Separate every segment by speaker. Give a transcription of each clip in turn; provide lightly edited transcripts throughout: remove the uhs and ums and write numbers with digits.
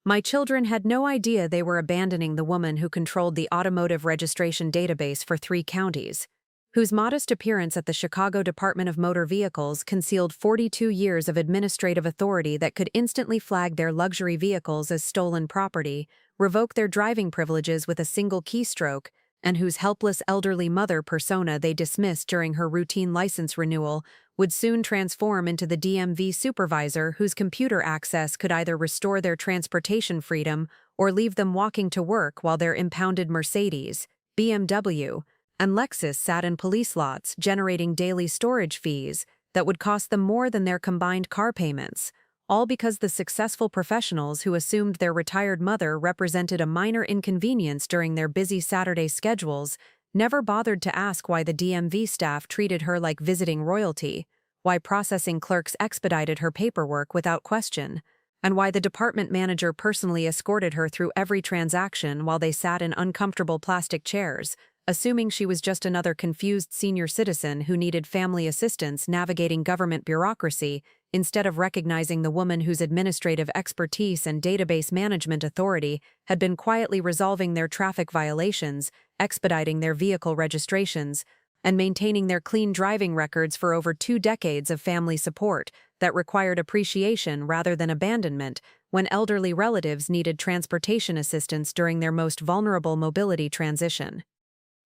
Speaker 1: My children had no idea they were abandoning the woman who controlled the automotive registration database for 3 counties, whose modest appearance at the Chicago Department of Motor Vehicles concealed 42 years of administrative authority that could instantly flag their luxury vehicles as stolen property, revoke their driving privileges with a single keystroke, and whose helpless elderly mother persona they dismissed during her routine license renewal would soon transform into the DMV supervisor whose computer access could either restore their transportation freedom or leave them walking to work while their impounded Mercedes, BMW, and Lexus sat in police lots generating daily storage fees that would cost them more than their combined car payments, all because the successful professionals who assumed their retired mother represented a minor inconvenience during their busy Saturday schedules never bothered to ask why the DMV staff treated her like visiting royalty, why processing clerks expedited her paperwork without question, and why the department manager personally escorted her through every transaction while they sat in uncomfortable plastic chairs, assuming she was just another confused senior citizen who needed family assistance navigating government bureaucracy instead of recognizing the woman whose administrative expertise and database management authority had been quietly resolving their traffic violations, expediting their vehicle registrations, and maintaining their clean driving records for over 2 decades of family support that required appreciation rather than abandonment when elderly relatives needed transportation assistance during their most vulnerable mobility transition.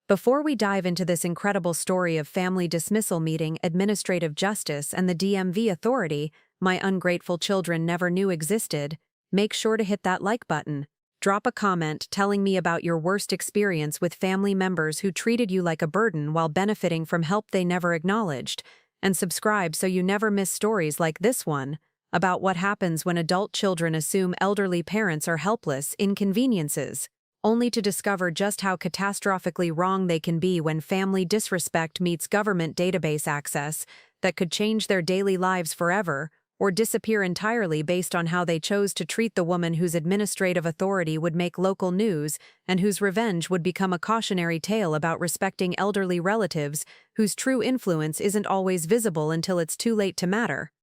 Speaker 1: Before we dive into this incredible story of family dismissal meeting administrative justice and the DMV authority my ungrateful children never knew existed, make sure to hit that like button. Drop a comment telling me about your worst experience with family members who treated you like a burden while benefiting from help they never acknowledged, and subscribe so you never miss stories like this one about what happens when adult children assume elderly parents are helpless inconveniences, only to discover just how catastrophically wrong they can be when family disrespect meets government database access that could change their daily lives forever or disappear entirely based on how they chose to treat the woman whose administrative authority would make local news and whose revenge would become a cautionary tale about respecting elderly relatives whose true influence isn't always visible until it's too late to matter.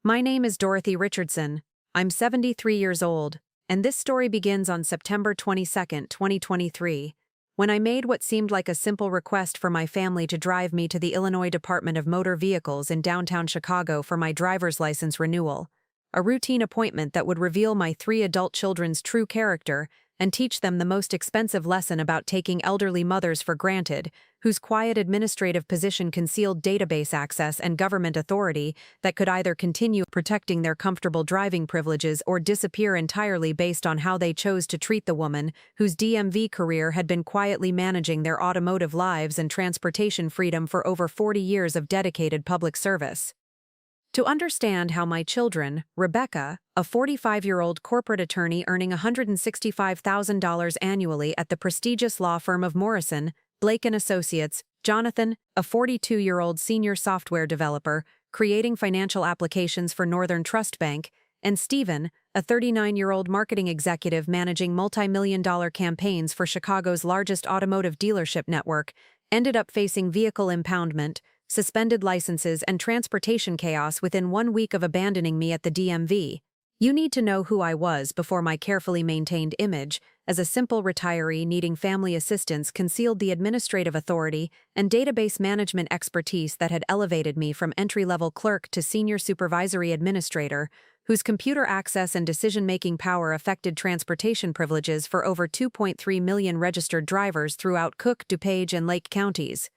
Speaker 1: My name is Dorothy Richardson. I'm 73 years old, and this story begins on September 22, 2023, when I made what seemed like a simple request for my family to drive me to the Illinois Department of Motor Vehicles in downtown Chicago for my driver's license renewal, a routine appointment that would reveal my 3 adult children's true character and teach them the most expensive lesson about taking elderly mothers for granted, whose quiet administrative position concealed database access and government authority that could either continue protecting their comfortable driving privileges or disappear entirely based on how they chose to treat the woman whose DMV career had been quietly managing their automotive lives and transportation freedom for over 40 years of dedicated public service. To understand how my children, Rebecca, a 45-year-old corporate attorney earning $165,000 annually at the prestigious law firm of Morrison, Blake & Associates, Jonathan, a 42-year-old senior software developer, creating financial applications for Northern Trust Bank, and Stephen, a 39-year-old marketing executive managing multi-million-dollar campaigns for Chicago's largest automotive dealership network, ended up facing vehicle impoundment, suspended licenses, and transportation chaos within 1 week of abandoning me at the DMV. You need to know who I was before my carefully maintained image, as a simple retiree needing family assistance, concealed the administrative authority and database management expertise that had elevated me from entry-level clerk to senior supervisory administrator, whose computer access and decision-making power affected transportation privileges for over 2.3 million registered drivers throughout Cook, DuPage, and Lake counties.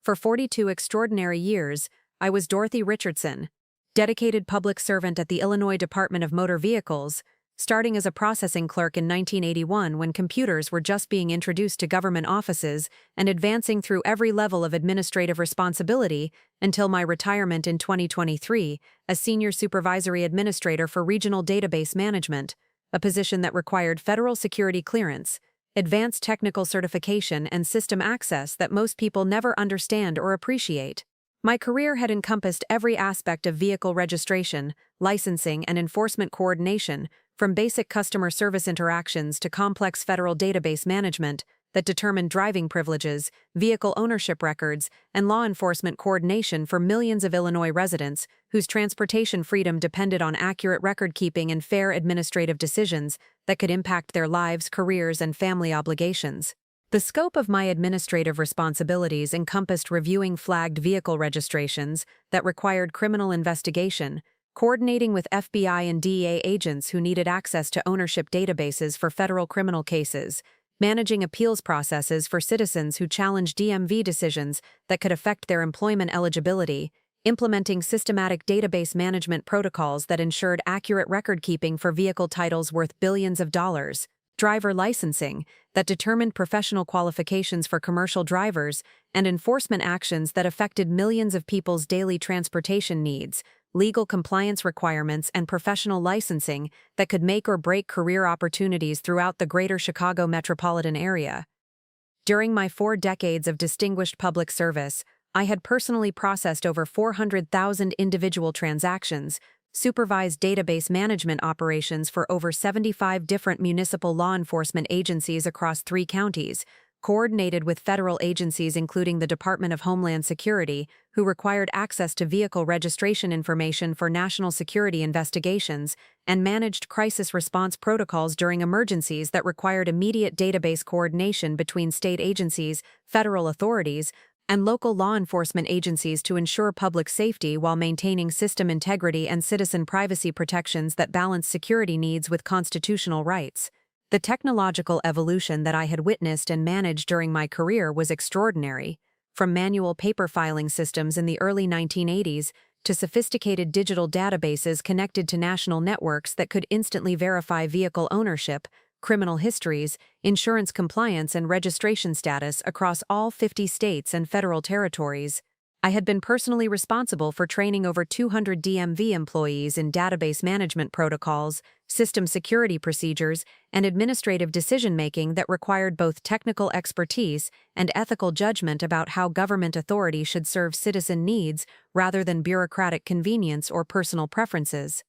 Speaker 1: For 42 extraordinary years, I was Dorothy Richardson, dedicated public servant at the Illinois Department of Motor Vehicles, starting as a processing clerk in 1981 when computers were just being introduced to government offices and advancing through every level of administrative responsibility until my retirement in 2023 as senior supervisory administrator for regional database management, a position that required federal security clearance, advanced technical certification, and system access that most people never understand or appreciate. My career had encompassed every aspect of vehicle registration, licensing, and enforcement coordination, from basic customer service interactions to complex federal database management, that determined driving privileges, vehicle ownership records, and law enforcement coordination for millions of Illinois residents whose transportation freedom depended on accurate record-keeping and fair administrative decisions that could impact their lives, careers, and family obligations. The scope of my administrative responsibilities encompassed reviewing flagged vehicle registrations that required criminal investigation, coordinating with FBI and DEA agents who needed access to ownership databases for federal criminal cases, managing appeals processes for citizens who challenged DMV decisions that could affect their employment eligibility, implementing systematic database management protocols that ensured accurate record-keeping for vehicle titles worth billions of dollars, driver licensing that determined professional qualifications for commercial drivers, and enforcement actions that affected millions of people's daily transportation needs, legal compliance requirements, and professional licensing that could make or break career opportunities throughout the greater Chicago metropolitan area. During my 4 decades of distinguished public service, I had personally processed over 400,000 individual transactions, supervised database management operations for over 75 different municipal law enforcement agencies across 3 counties, coordinated with federal agencies including the Department of Homeland Security, who required access to vehicle registration information for national security investigations, and managed crisis response protocols during emergencies that required immediate database coordination between state agencies, federal authorities, and local law enforcement agencies to ensure public safety while maintaining system integrity and citizen privacy protections that balance security needs with constitutional rights. The technological evolution that I had witnessed and managed during my career was extraordinary, from manual paper filing systems in the early 1980s to sophisticated digital databases connected to national networks that could instantly verify vehicle ownership, criminal histories, insurance compliance, and registration status across all 50 states and federal territories. I had been personally responsible for training over 200 DMV employees in database management protocols, system security procedures, and administrative decision-making that required both technical expertise and ethical judgment about how government authority should serve citizen needs rather than bureaucratic convenience or personal preferences.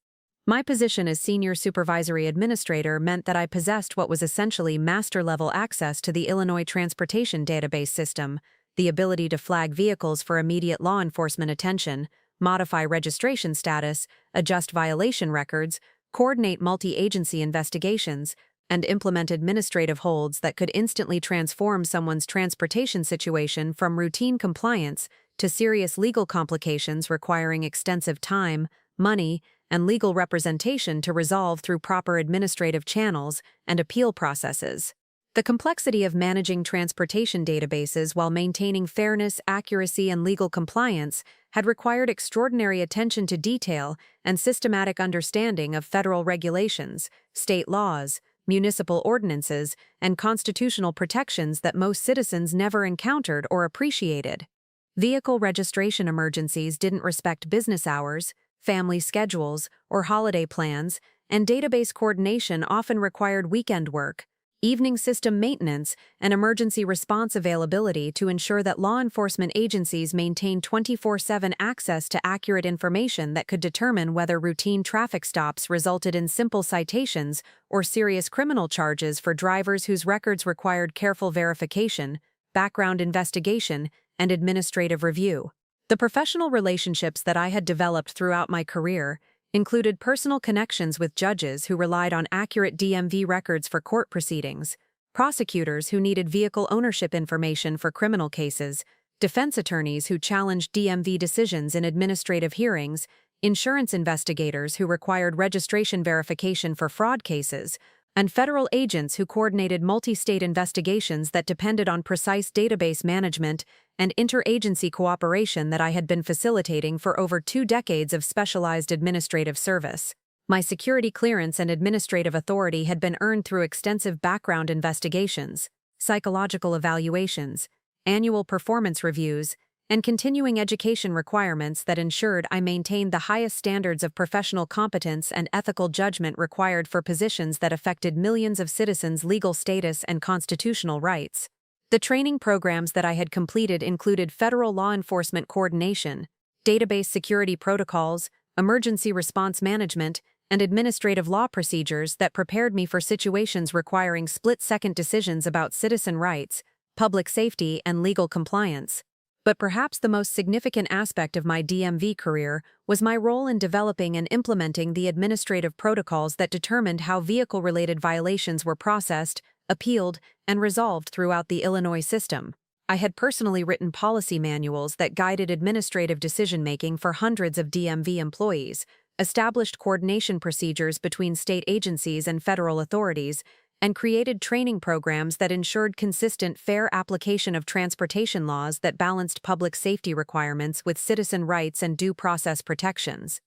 Speaker 1: My position as Senior Supervisory Administrator meant that I possessed what was essentially master-level access to the Illinois Transportation Database System, the ability to flag vehicles for immediate law enforcement attention, modify registration status, adjust violation records, coordinate multi-agency investigations, and implement administrative holds that could instantly transform someone's transportation situation from routine compliance to serious legal complications requiring extensive time, money, and legal representation to resolve through proper administrative channels and appeal processes. The complexity of managing transportation databases while maintaining fairness, accuracy, and legal compliance had required extraordinary attention to detail and systematic understanding of federal regulations, state laws, municipal ordinances, and constitutional protections that most citizens never encountered or appreciated. Vehicle registration emergencies didn't respect business hours, family schedules, or holiday plans, and database coordination often required weekend work, evening system maintenance, and emergency response availability to ensure that law enforcement agencies maintain 24/7 access to accurate information that could determine whether routine traffic stops resulted in simple citations or serious criminal charges for drivers whose records required careful verification, background investigation, and administrative review. The professional relationships that I had developed throughout my career included personal connections with judges who relied on accurate DMV records for court proceedings, prosecutors who needed vehicle ownership information for criminal cases, defense attorneys who challenged DMV decisions in administrative hearings, insurance investigators who required registration verification for fraud cases, and federal agents who coordinated multi-state investigations that depended on precise database management and interagency cooperation that I had been facilitating for over 2 decades of specialized administrative service. My security clearance and administrative authority had been earned through extensive background investigations, psychological evaluations, annual performance reviews, and continuing education requirements that ensured I maintained the highest standards of professional competence and ethical judgment required for positions that affected millions of citizens' legal status and constitutional rights. The training programs that I had completed included federal law enforcement coordination, database security protocols, emergency response management, and administrative law procedures that prepared me for situations requiring split-second decisions about citizen rights, public safety, and legal compliance. But perhaps the most significant aspect of my DMV career was my role in developing and implementing the administrative protocols that determined how vehicle-related violations were processed, appealed, and resolved throughout the Illinois system. I had personally written policy manuals that guided administrative decision-making for hundreds of DMV employees, established coordination procedures between state agencies and federal authorities, and created training programs that ensured consistent, fair application of transportation laws that balanced public safety requirements with citizen rights and due process protections.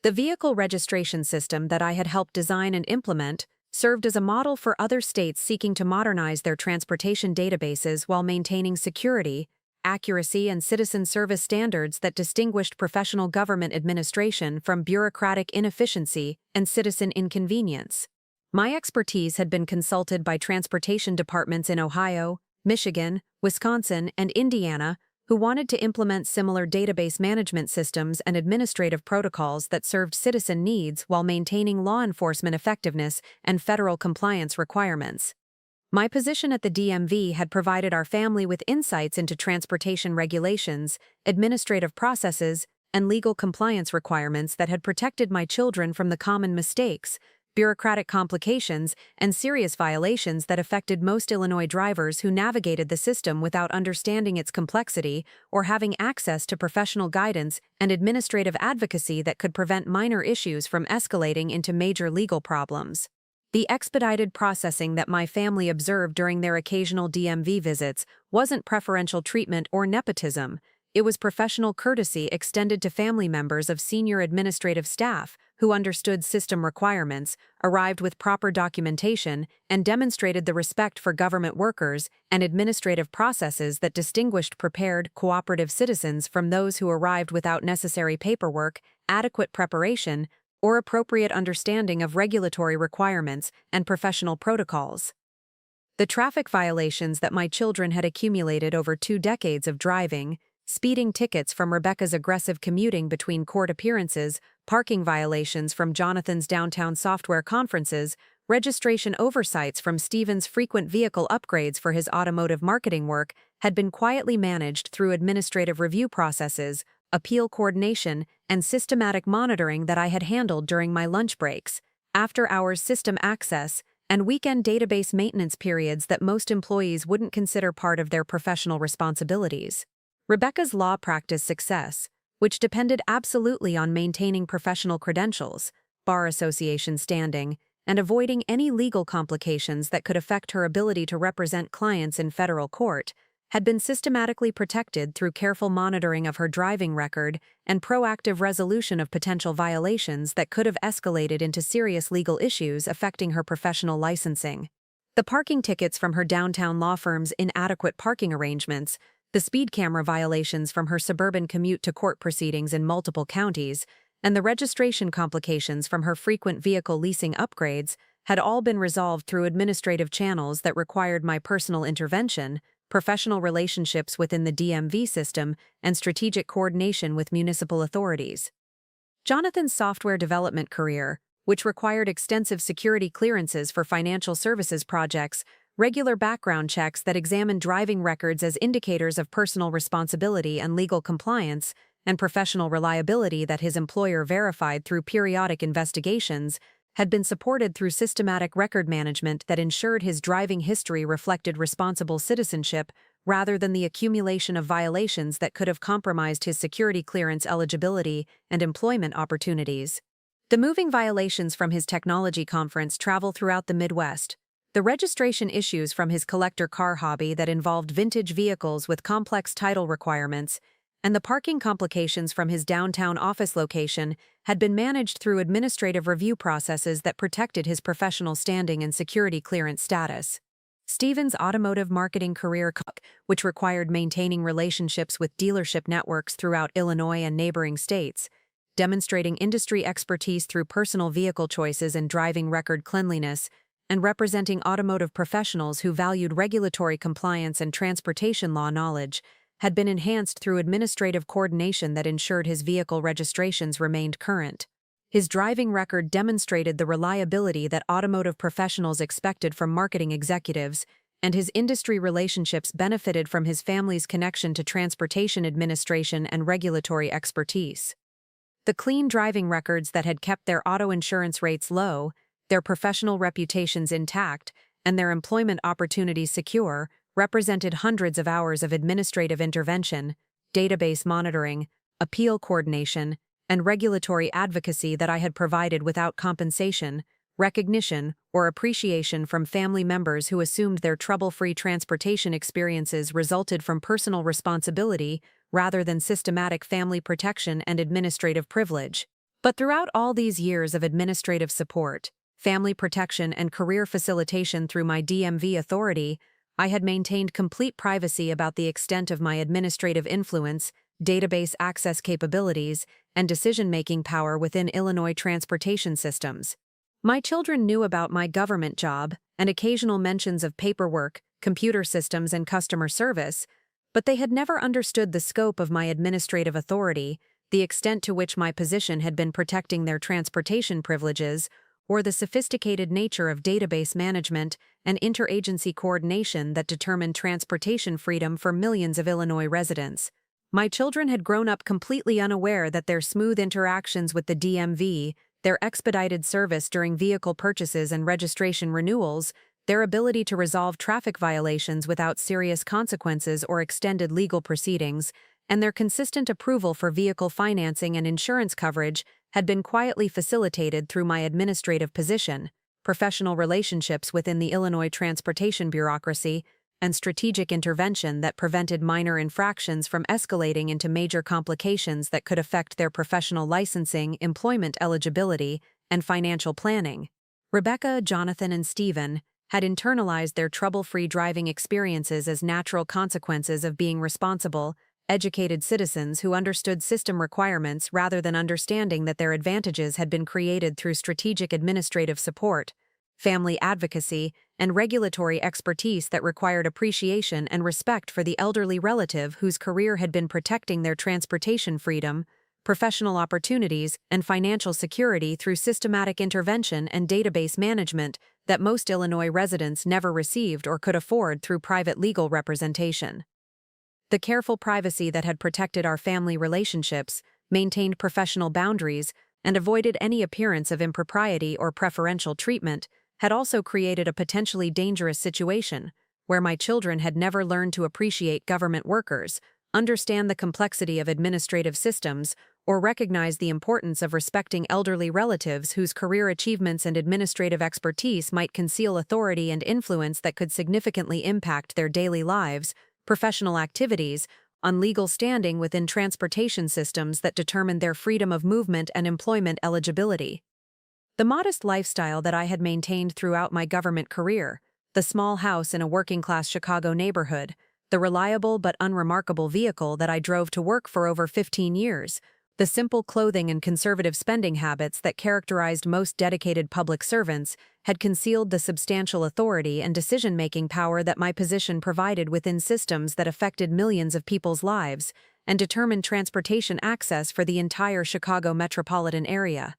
Speaker 1: The vehicle registration system that I had helped design and implement served as a model for other states seeking to modernize their transportation databases while maintaining security, accuracy, and citizen service standards that distinguished professional government administration from bureaucratic inefficiency and citizen inconvenience. My expertise had been consulted by transportation departments in Ohio, Michigan, Wisconsin, and Indiana who wanted to implement similar database management systems and administrative protocols that served citizen needs while maintaining law enforcement effectiveness and federal compliance requirements. My position at the DMV had provided our family with insights into transportation regulations, administrative processes, and legal compliance requirements that had protected my children from the common mistakes, bureaucratic complications, and serious violations that affected most Illinois drivers who navigated the system without understanding its complexity or having access to professional guidance and administrative advocacy that could prevent minor issues from escalating into major legal problems. The expedited processing that my family observed during their occasional DMV visits wasn't preferential treatment or nepotism. It was professional courtesy extended to family members of senior administrative staff who understood system requirements, arrived with proper documentation, and demonstrated the respect for government workers and administrative processes that distinguished prepared, cooperative citizens from those who arrived without necessary paperwork, adequate preparation, or appropriate understanding of regulatory requirements and professional protocols. The traffic violations that my children had accumulated over 2 decades of driving, speeding tickets from Rebecca's aggressive commuting between court appearances, parking violations from Jonathan's downtown software conferences, registration oversights from Stephen's frequent vehicle upgrades for his automotive marketing work had been quietly managed through administrative review processes, appeal coordination, and systematic monitoring that I had handled during my lunch breaks, after-hours system access, and weekend database maintenance periods that most employees wouldn't consider part of their professional responsibilities. Rebecca's law practice success, which depended absolutely on maintaining professional credentials, bar association standing, and avoiding any legal complications that could affect her ability to represent clients in federal court, had been systematically protected through careful monitoring of her driving record and proactive resolution of potential violations that could have escalated into serious legal issues affecting her professional licensing. The parking tickets from her downtown law firm's inadequate parking arrangements, the speed camera violations from her suburban commute to court proceedings in multiple counties, and the registration complications from her frequent vehicle leasing upgrades had all been resolved through administrative channels that required my personal intervention, professional relationships within the DMV system, and strategic coordination with municipal authorities. Jonathan's software development career, which required extensive security clearances for financial services projects, regular background checks that examined driving records as indicators of personal responsibility and legal compliance, and professional reliability that his employer verified through periodic investigations, had been supported through systematic record management that ensured his driving history reflected responsible citizenship rather than the accumulation of violations that could have compromised his security clearance eligibility and employment opportunities. The moving violations from his technology conference travel throughout the Midwest. The registration issues from his collector car hobby that involved vintage vehicles with complex title requirements, and the parking complications from his downtown office location had been managed through administrative review processes that protected his professional standing and security clearance status. Stephen's automotive marketing career, which required maintaining relationships with dealership networks throughout Illinois and neighboring states, demonstrating industry expertise through personal vehicle choices and driving record cleanliness, and representing automotive professionals who valued regulatory compliance and transportation law knowledge, had been enhanced through administrative coordination that ensured his vehicle registrations remained current. His driving record demonstrated the reliability that automotive professionals expected from marketing executives, and his industry relationships benefited from his family's connection to transportation administration and regulatory expertise. The clean driving records that had kept their auto insurance rates low, their professional reputations intact, and their employment opportunities secure represented hundreds of hours of administrative intervention, database monitoring, appeal coordination, and regulatory advocacy that I had provided without compensation, recognition, or appreciation from family members who assumed their trouble-free transportation experiences resulted from personal responsibility rather than systematic family protection and administrative privilege. But throughout all these years of administrative support, family protection, and career facilitation through my DMV authority, I had maintained complete privacy about the extent of my administrative influence, database access capabilities, and decision-making power within Illinois transportation systems. My children knew about my government job and occasional mentions of paperwork, computer systems, and customer service, but they had never understood the scope of my administrative authority, the extent to which my position had been protecting their transportation privileges, or the sophisticated nature of database management and interagency coordination that determined transportation freedom for millions of Illinois residents. My children had grown up completely unaware that their smooth interactions with the DMV, their expedited service during vehicle purchases and registration renewals, their ability to resolve traffic violations without serious consequences or extended legal proceedings, and their consistent approval for vehicle financing and insurance coverage had been quietly facilitated through my administrative position, professional relationships within the Illinois transportation bureaucracy, and strategic intervention that prevented minor infractions from escalating into major complications that could affect their professional licensing, employment eligibility, and financial planning. Rebecca, Jonathan, and Stephen had internalized their trouble-free driving experiences as natural consequences of being responsible, educated citizens who understood system requirements rather than understanding that their advantages had been created through strategic administrative support, family advocacy, and regulatory expertise that required appreciation and respect for the elderly relative whose career had been protecting their transportation freedom, professional opportunities, and financial security through systematic intervention and database management that most Illinois residents never received or could afford through private legal representation. The careful privacy that had protected our family relationships, maintained professional boundaries, and avoided any appearance of impropriety or preferential treatment had also created a potentially dangerous situation where my children had never learned to appreciate government workers, understand the complexity of administrative systems, or recognize the importance of respecting elderly relatives whose career achievements and administrative expertise might conceal authority and influence that could significantly impact their daily lives, professional activities, on legal standing within transportation systems that determine their freedom of movement and employment eligibility. The modest lifestyle that I had maintained throughout my government career, the small house in a working-class Chicago neighborhood, the reliable but unremarkable vehicle that I drove to work for over 15 years, the simple clothing and conservative spending habits that characterized most dedicated public servants had concealed the substantial authority and decision-making power that my position provided within systems that affected millions of people's lives and determined transportation access for the entire Chicago metropolitan area.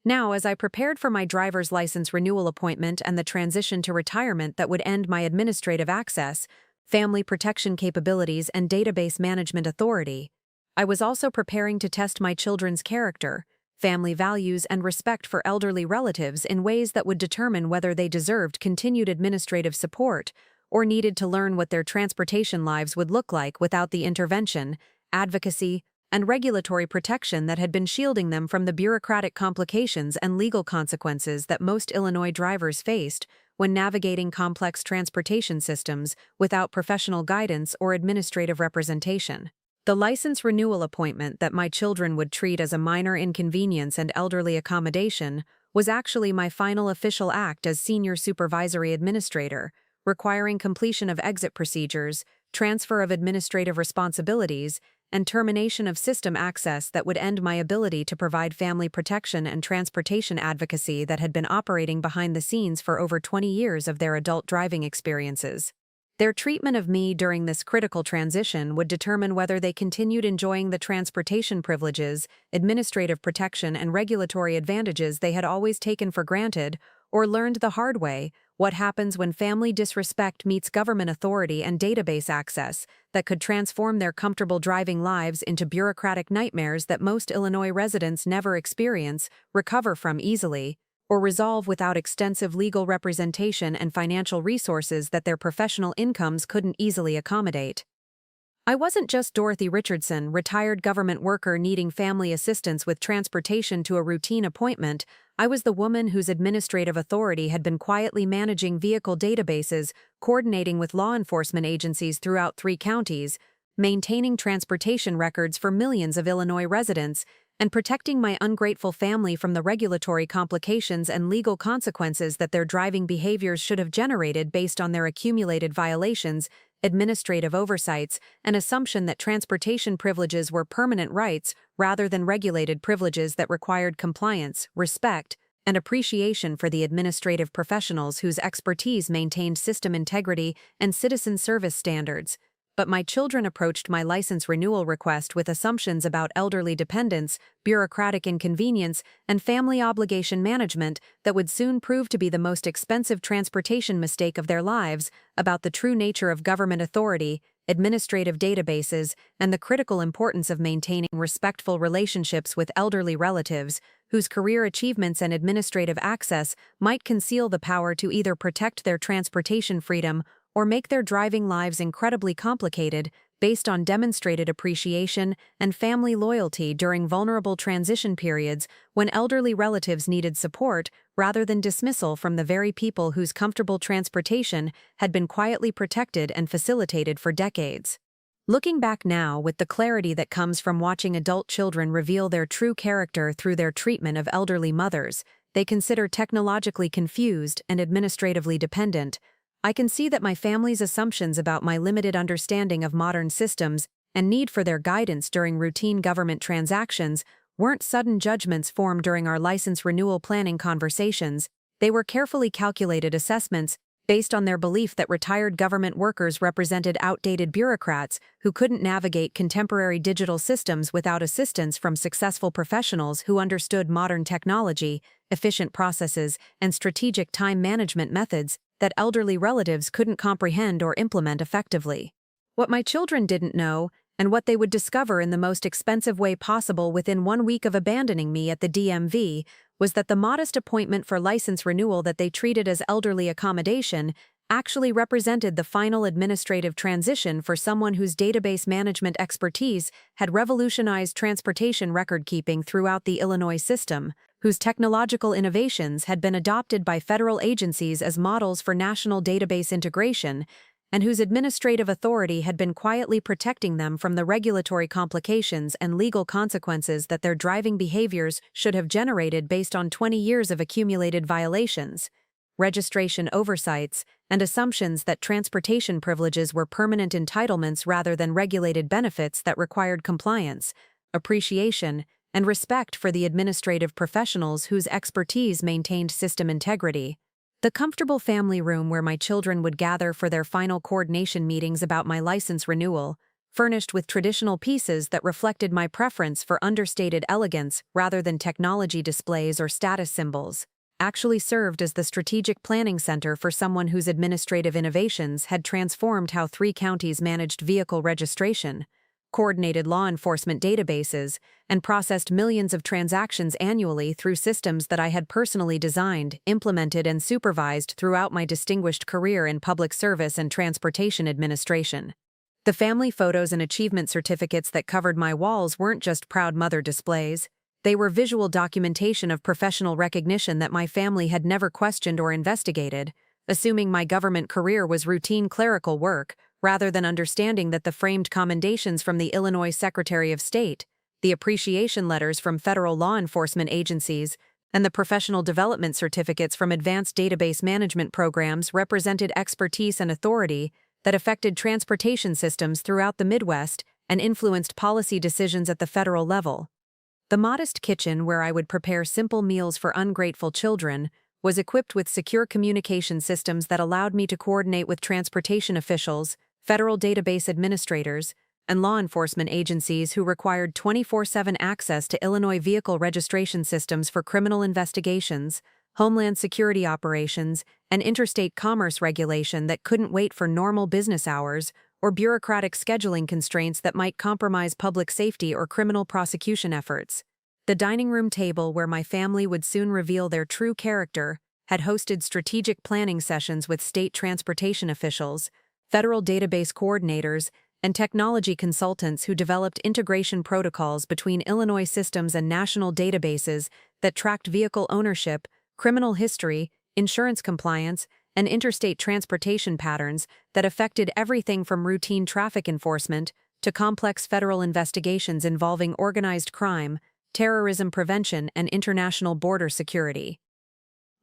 Speaker 1: Now, as I prepared for my driver's license renewal appointment and the transition to retirement that would end my administrative access, family protection capabilities, and database management authority, I was also preparing to test my children's character, family values, and respect for elderly relatives in ways that would determine whether they deserved continued administrative support or needed to learn what their transportation lives would look like without the intervention, advocacy, and regulatory protection that had been shielding them from the bureaucratic complications and legal consequences that most Illinois drivers faced when navigating complex transportation systems without professional guidance or administrative representation. The license renewal appointment that my children would treat as a minor inconvenience and elderly accommodation was actually my final official act as senior supervisory administrator, requiring completion of exit procedures, transfer of administrative responsibilities, and termination of system access that would end my ability to provide family protection and transportation advocacy that had been operating behind the scenes for over 20 years of their adult driving experiences. Their treatment of me during this critical transition would determine whether they continued enjoying the transportation privileges, administrative protection, and regulatory advantages they had always taken for granted, or learned the hard way what happens when family disrespect meets government authority and database access that could transform their comfortable driving lives into bureaucratic nightmares that most Illinois residents never experience, recover from easily, or resolve without extensive legal representation and financial resources that their professional incomes couldn't easily accommodate. I wasn't just Dorothy Richardson, retired government worker needing family assistance with transportation to a routine appointment. I was the woman whose administrative authority had been quietly managing vehicle databases, coordinating with law enforcement agencies throughout 3 counties, maintaining transportation records for millions of Illinois residents, and protecting my ungrateful family from the regulatory complications and legal consequences that their driving behaviors should have generated based on their accumulated violations, administrative oversights, and assumption that transportation privileges were permanent rights rather than regulated privileges that required compliance, respect, and appreciation for the administrative professionals whose expertise maintained system integrity and citizen service standards. But my children approached my license renewal request with assumptions about elderly dependence, bureaucratic inconvenience, and family obligation management that would soon prove to be the most expensive transportation mistake of their lives, about the true nature of government authority, administrative databases, and the critical importance of maintaining respectful relationships with elderly relatives, whose career achievements and administrative access might conceal the power to either protect their transportation freedom or make their driving lives incredibly complicated based on demonstrated appreciation and family loyalty during vulnerable transition periods when elderly relatives needed support rather than dismissal from the very people whose comfortable transportation had been quietly protected and facilitated for decades. Looking back now with the clarity that comes from watching adult children reveal their true character through their treatment of elderly mothers, they consider technologically confused and administratively dependent, I can see that my family's assumptions about my limited understanding of modern systems and need for their guidance during routine government transactions weren't sudden judgments formed during our license renewal planning conversations. They were carefully calculated assessments based on their belief that retired government workers represented outdated bureaucrats who couldn't navigate contemporary digital systems without assistance from successful professionals who understood modern technology, efficient processes, and strategic time management methods that elderly relatives couldn't comprehend or implement effectively. What my children didn't know, and what they would discover in the most expensive way possible within 1 week of abandoning me at the DMV, was that the modest appointment for license renewal that they treated as elderly accommodation actually represented the final administrative transition for someone whose database management expertise had revolutionized transportation record-keeping throughout the Illinois system, whose technological innovations had been adopted by federal agencies as models for national database integration, and whose administrative authority had been quietly protecting them from the regulatory complications and legal consequences that their driving behaviors should have generated based on 20 years of accumulated violations, registration oversights, and assumptions that transportation privileges were permanent entitlements rather than regulated benefits that required compliance, appreciation, and respect for the administrative professionals whose expertise maintained system integrity. The comfortable family room where my children would gather for their final coordination meetings about my license renewal, furnished with traditional pieces that reflected my preference for understated elegance rather than technology displays or status symbols, actually served as the strategic planning center for someone whose administrative innovations had transformed how 3 counties managed vehicle registration, coordinated law enforcement databases, and processed millions of transactions annually through systems that I had personally designed, implemented, and supervised throughout my distinguished career in public service and transportation administration. The family photos and achievement certificates that covered my walls weren't just proud mother displays. They were visual documentation of professional recognition that my family had never questioned or investigated, assuming my government career was routine clerical work, rather than understanding that the framed commendations from the Illinois Secretary of State, the appreciation letters from federal law enforcement agencies, and the professional development certificates from advanced database management programs represented expertise and authority that affected transportation systems throughout the Midwest and influenced policy decisions at the federal level. The modest kitchen where I would prepare simple meals for ungrateful children was equipped with secure communication systems that allowed me to coordinate with transportation officials, federal database administrators, and law enforcement agencies who required 24/7 access to Illinois vehicle registration systems for criminal investigations, homeland security operations, and interstate commerce regulation that couldn't wait for normal business hours or bureaucratic scheduling constraints that might compromise public safety or criminal prosecution efforts. The dining room table where my family would soon reveal their true character had hosted strategic planning sessions with state transportation officials, federal database coordinators, and technology consultants who developed integration protocols between Illinois systems and national databases that tracked vehicle ownership, criminal history, insurance compliance, and interstate transportation patterns that affected everything from routine traffic enforcement to complex federal investigations involving organized crime, terrorism prevention, and international border security.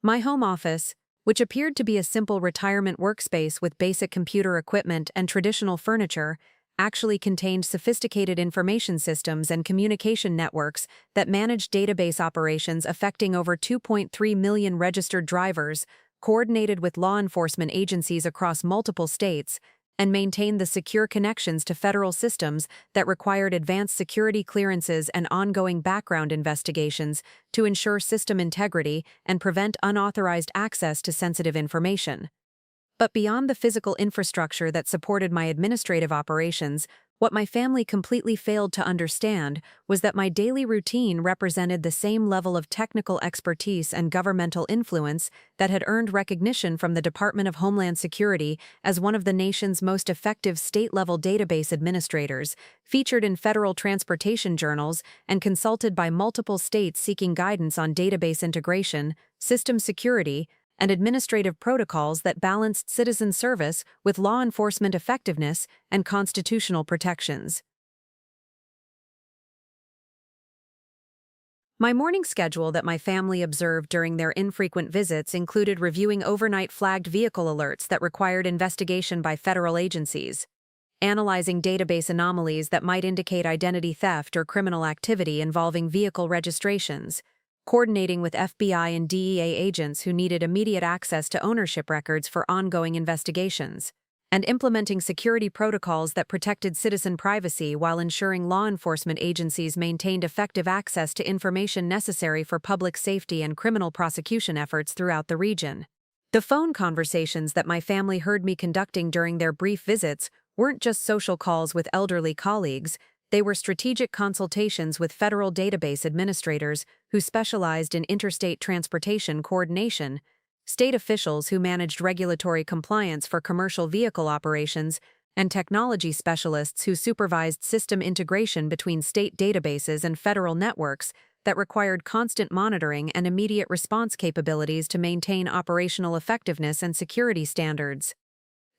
Speaker 1: My home office, which appeared to be a simple retirement workspace with basic computer equipment and traditional furniture, actually contained sophisticated information systems and communication networks that managed database operations affecting over 2.3 million registered drivers, coordinated with law enforcement agencies across multiple states, and maintained the secure connections to federal systems that required advanced security clearances and ongoing background investigations to ensure system integrity and prevent unauthorized access to sensitive information. But beyond the physical infrastructure that supported my administrative operations, what my family completely failed to understand was that my daily routine represented the same level of technical expertise and governmental influence that had earned recognition from the Department of Homeland Security as one of the nation's most effective state-level database administrators, featured in federal transportation journals, and consulted by multiple states seeking guidance on database integration, system security, and administrative protocols that balanced citizen service with law enforcement effectiveness and constitutional protections. My morning schedule that my family observed during their infrequent visits included reviewing overnight flagged vehicle alerts that required investigation by federal agencies, analyzing database anomalies that might indicate identity theft or criminal activity involving vehicle registrations, coordinating with FBI and DEA agents who needed immediate access to ownership records for ongoing investigations, and implementing security protocols that protected citizen privacy while ensuring law enforcement agencies maintained effective access to information necessary for public safety and criminal prosecution efforts throughout the region. The phone conversations that my family heard me conducting during their brief visits weren't just social calls with elderly colleagues. They were strategic consultations with federal database administrators who specialized in interstate transportation coordination, state officials who managed regulatory compliance for commercial vehicle operations, and technology specialists who supervised system integration between state databases and federal networks that required constant monitoring and immediate response capabilities to maintain operational effectiveness and security standards.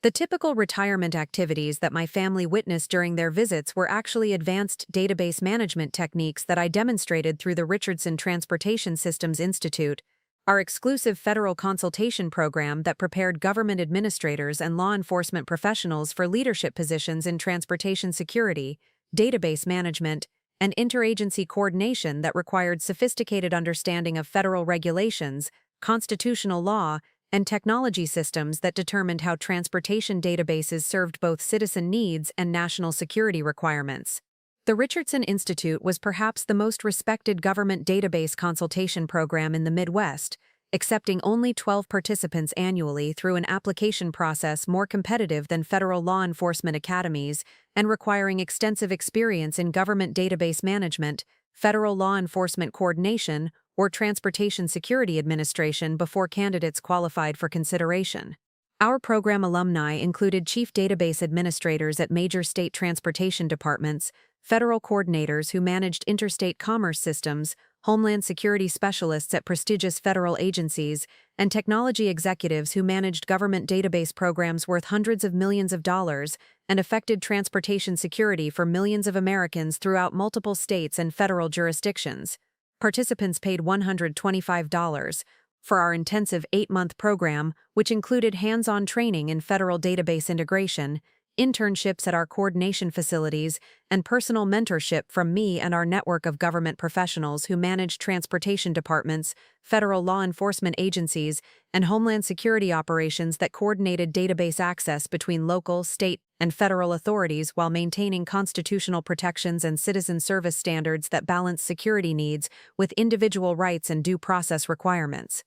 Speaker 1: The typical retirement activities that my family witnessed during their visits were actually advanced database management techniques that I demonstrated through the Richardson Transportation Systems Institute, our exclusive federal consultation program that prepared government administrators and law enforcement professionals for leadership positions in transportation security, database management, and interagency coordination that required sophisticated understanding of federal regulations, constitutional law, and technology systems that determined how transportation databases served both citizen needs and national security requirements. The Richardson Institute was perhaps the most respected government database consultation program in the Midwest, accepting only 12 participants annually through an application process more competitive than federal law enforcement academies and requiring extensive experience in government database management, federal law enforcement coordination, or Transportation Security Administration before candidates qualified for consideration. Our program alumni included chief database administrators at major state transportation departments, federal coordinators who managed interstate commerce systems, homeland security specialists at prestigious federal agencies, and technology executives who managed government database programs worth hundreds of millions of dollars and affected transportation security for millions of Americans throughout multiple states and federal jurisdictions. Participants paid $125 for our intensive 8-month program, which included hands-on training in federal database integration, internships at our coordination facilities, and personal mentorship from me and our network of government professionals who manage transportation departments, federal law enforcement agencies, and homeland security operations that coordinated database access between local, state, and federal authorities while maintaining constitutional protections and citizen service standards that balance security needs with individual rights and due process requirements.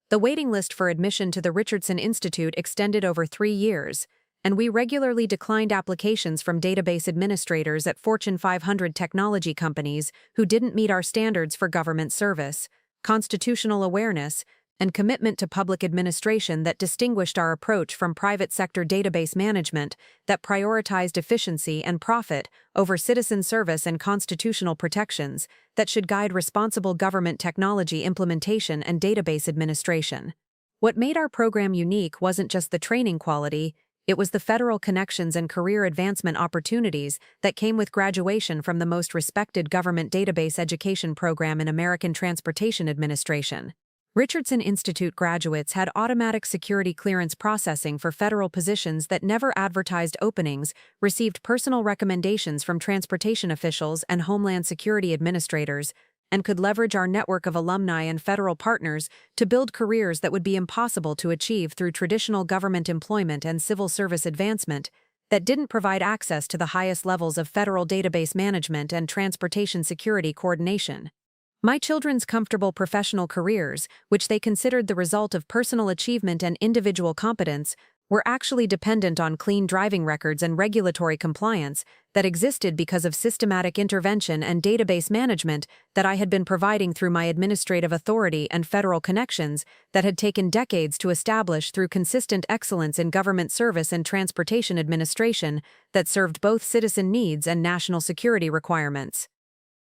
Speaker 1: The waiting list for admission to the Richardson Institute extended over 3 years, and we regularly declined applications from database administrators at Fortune 500 technology companies who didn't meet our standards for government service, constitutional awareness, and commitment to public administration that distinguished our approach from private sector database management that prioritized efficiency and profit over citizen service and constitutional protections that should guide responsible government technology implementation and database administration. What made our program unique wasn't just the training quality, it was the federal connections and career advancement opportunities that came with graduation from the most respected government database education program in American Transportation Administration. Richardson Institute graduates had automatic security clearance processing for federal positions that never advertised openings, received personal recommendations from transportation officials and Homeland Security administrators, and could leverage our network of alumni and federal partners to build careers that would be impossible to achieve through traditional government employment and civil service advancement that didn't provide access to the highest levels of federal database management and transportation security coordination. My children's comfortable professional careers, which they considered the result of personal achievement and individual competence, were actually dependent on clean driving records and regulatory compliance that existed because of systematic intervention and database management that I had been providing through my administrative authority and federal connections that had taken decades to establish through consistent excellence in government service and transportation administration that served both citizen needs and national security requirements.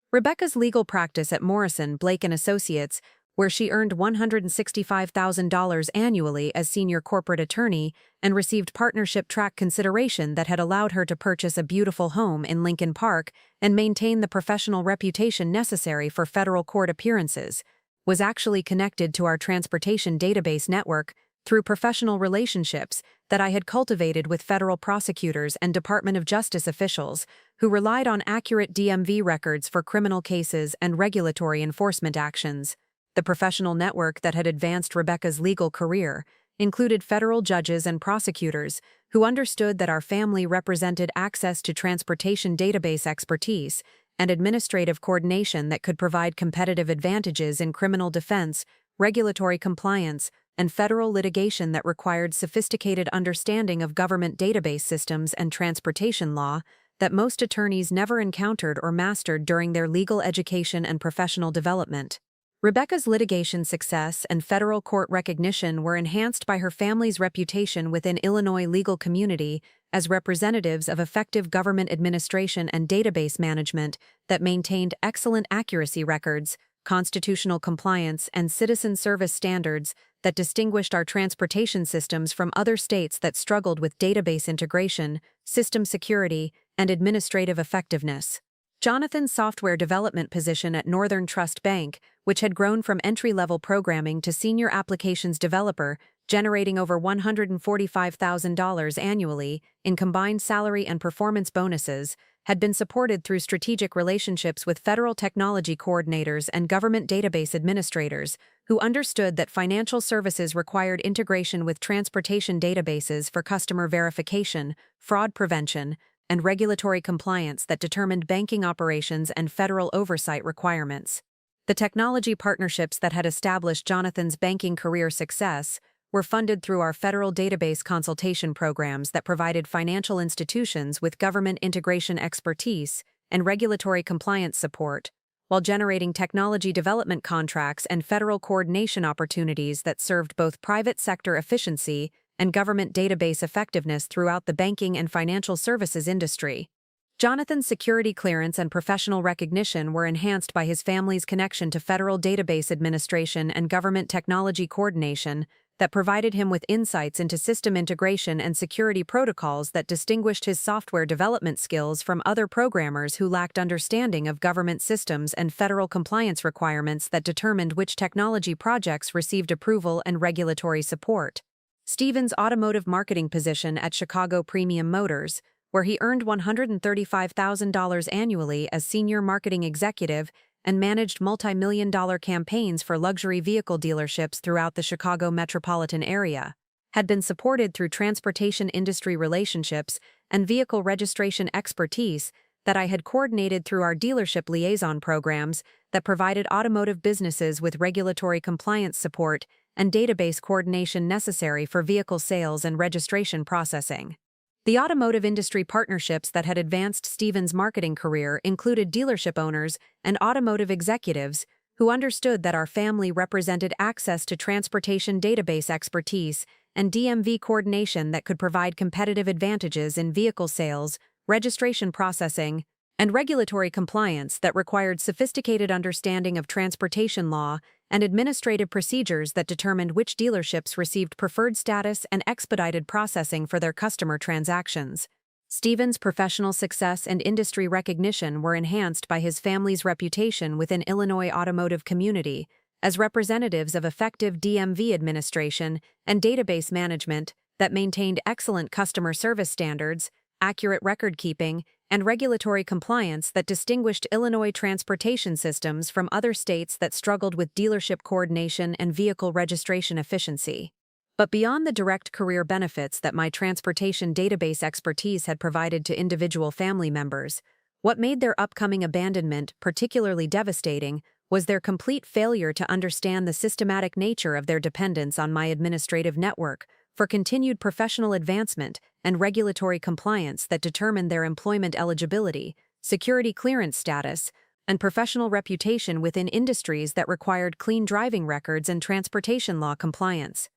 Speaker 1: Rebecca's legal practice at Morrison, Blake & Associates, where she earned $165,000 annually as senior corporate attorney and received partnership track consideration that had allowed her to purchase a beautiful home in Lincoln Park and maintain the professional reputation necessary for federal court appearances, was actually connected to our transportation database network through professional relationships that I had cultivated with federal prosecutors and Department of Justice officials who relied on accurate DMV records for criminal cases and regulatory enforcement actions. The professional network that had advanced Rebecca's legal career included federal judges and prosecutors who understood that our family represented access to transportation database expertise and administrative coordination that could provide competitive advantages in criminal defense, regulatory compliance, and federal litigation that required sophisticated understanding of government database systems and transportation law that most attorneys never encountered or mastered during their legal education and professional development. Rebecca's litigation success and federal court recognition were enhanced by her family's reputation within Illinois legal community as representatives of effective government administration and database management that maintained excellent accuracy records, constitutional compliance, and citizen service standards that distinguished our transportation systems from other states that struggled with database integration, system security, and administrative effectiveness. Jonathan's software development position at Northern Trust Bank, which had grown from entry-level programming to senior applications developer, generating over $145,000 annually in combined salary and performance bonuses, had been supported through strategic relationships with federal technology coordinators and government database administrators who understood that financial services required integration with transportation databases for customer verification, fraud prevention, and regulatory compliance that determined banking operations and federal oversight requirements. The technology partnerships that had established Jonathan's banking career success were funded through our federal database consultation programs that provided financial institutions with government integration expertise and regulatory compliance support, while generating technology development contracts and federal coordination opportunities that served both private sector efficiency and government database effectiveness throughout the banking and financial services industry. Jonathan's security clearance and professional recognition were enhanced by his family's connection to federal database administration and government technology coordination that provided him with insights into system integration and security protocols that distinguished his software development skills from other programmers who lacked understanding of government systems and federal compliance requirements that determined which technology projects received approval and regulatory support. Stevens' automotive marketing position at Chicago Premium Motors, where he earned $135,000 annually as senior marketing executive and managed multi-million-dollar campaigns for luxury vehicle dealerships throughout the Chicago metropolitan area, had been supported through transportation industry relationships and vehicle registration expertise that I had coordinated through our dealership liaison programs that provided automotive businesses with regulatory compliance support and database coordination necessary for vehicle sales and registration processing. The automotive industry partnerships that had advanced Stevens' marketing career included dealership owners and automotive executives who understood that our family represented access to transportation database expertise and DMV coordination that could provide competitive advantages in vehicle sales, registration processing, and regulatory compliance that required sophisticated understanding of transportation law and administrative procedures that determined which dealerships received preferred status and expedited processing for their customer transactions. Stevens' professional success and industry recognition were enhanced by his family's reputation within Illinois automotive community as representatives of effective DMV administration and database management that maintained excellent customer service standards, accurate record-keeping, and regulatory compliance that distinguished Illinois transportation systems from other states that struggled with dealership coordination and vehicle registration efficiency. But beyond the direct career benefits that my transportation database expertise had provided to individual family members, what made their upcoming abandonment particularly devastating was their complete failure to understand the systematic nature of their dependence on my administrative network for continued professional advancement and regulatory compliance that determined their employment eligibility, security clearance status, and professional reputation within industries that required clean driving records and transportation law compliance.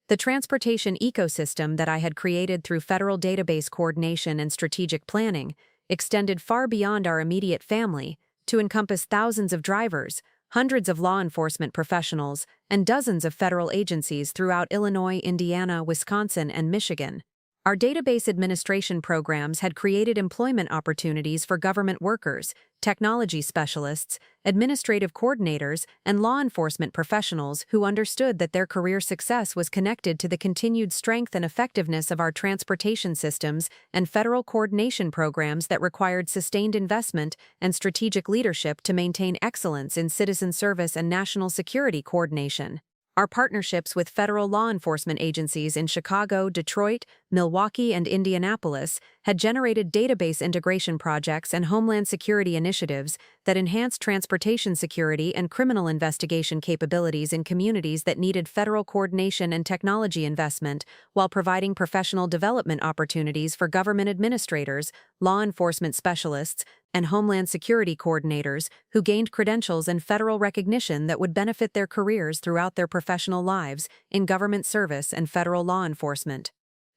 Speaker 1: The transportation ecosystem that I had created through federal database coordination and strategic planning extended far beyond our immediate family to encompass thousands of drivers, hundreds of law enforcement professionals, and dozens of federal agencies throughout Illinois, Indiana, Wisconsin, and Michigan. Our database administration programs had created employment opportunities for government workers, technology specialists, administrative coordinators, and law enforcement professionals who understood that their career success was connected to the continued strength and effectiveness of our transportation systems and federal coordination programs that required sustained investment and strategic leadership to maintain excellence in citizen service and national security coordination. Our partnerships with federal law enforcement agencies in Chicago, Detroit, Milwaukee, and Indianapolis had generated database integration projects and homeland security initiatives that enhanced transportation security and criminal investigation capabilities in communities that needed federal coordination and technology investment, while providing professional development opportunities for government administrators, law enforcement specialists, and homeland security coordinators who gained credentials and federal recognition that would benefit their careers throughout their professional lives in government service and federal law enforcement.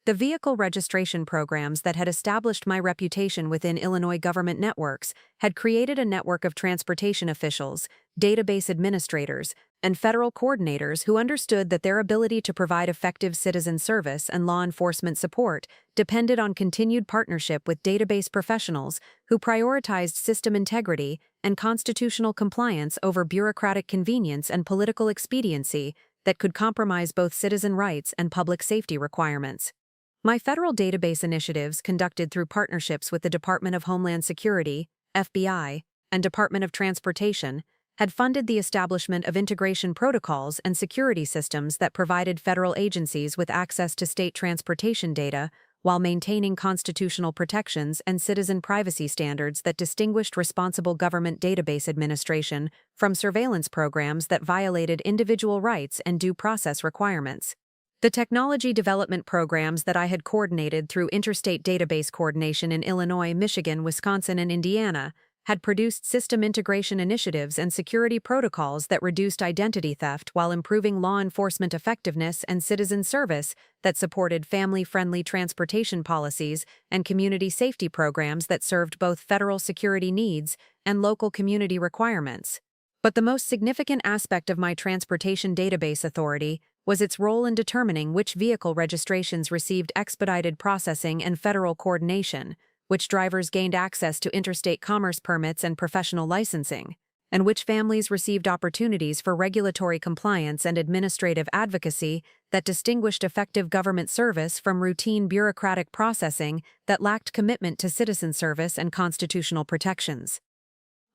Speaker 1: The vehicle registration programs that had established my reputation within Illinois government networks had created a network of transportation officials, database administrators, and federal coordinators who understood that their ability to provide effective citizen service and law enforcement support depended on continued partnership with database professionals who prioritized system integrity and constitutional compliance over bureaucratic convenience and political expediency that could compromise both citizen rights and public safety requirements. My federal database initiatives conducted through partnerships with the Department of Homeland Security, FBI, and Department of Transportation had funded the establishment of integration protocols and security systems that provided federal agencies with access to state transportation data while maintaining constitutional protections and citizen privacy standards that distinguished responsible government database administration from surveillance programs that violated individual rights and due process requirements. The technology development programs that I had coordinated through interstate database coordination in Illinois, Michigan, Wisconsin, and Indiana had produced system integration initiatives and security protocols that reduced identity theft while improving law enforcement effectiveness and citizen service that supported family-friendly transportation policies and community safety programs that served both federal security needs and local community requirements. But the most significant aspect of my transportation database authority was its role in determining which vehicle registrations received expedited processing and federal coordination, which drivers gained access to interstate commerce permits and professional licensing, and which families received opportunities for regulatory compliance and administrative advocacy that distinguished effective government service from routine bureaucratic processing that lacked commitment to citizen service and constitutional protections.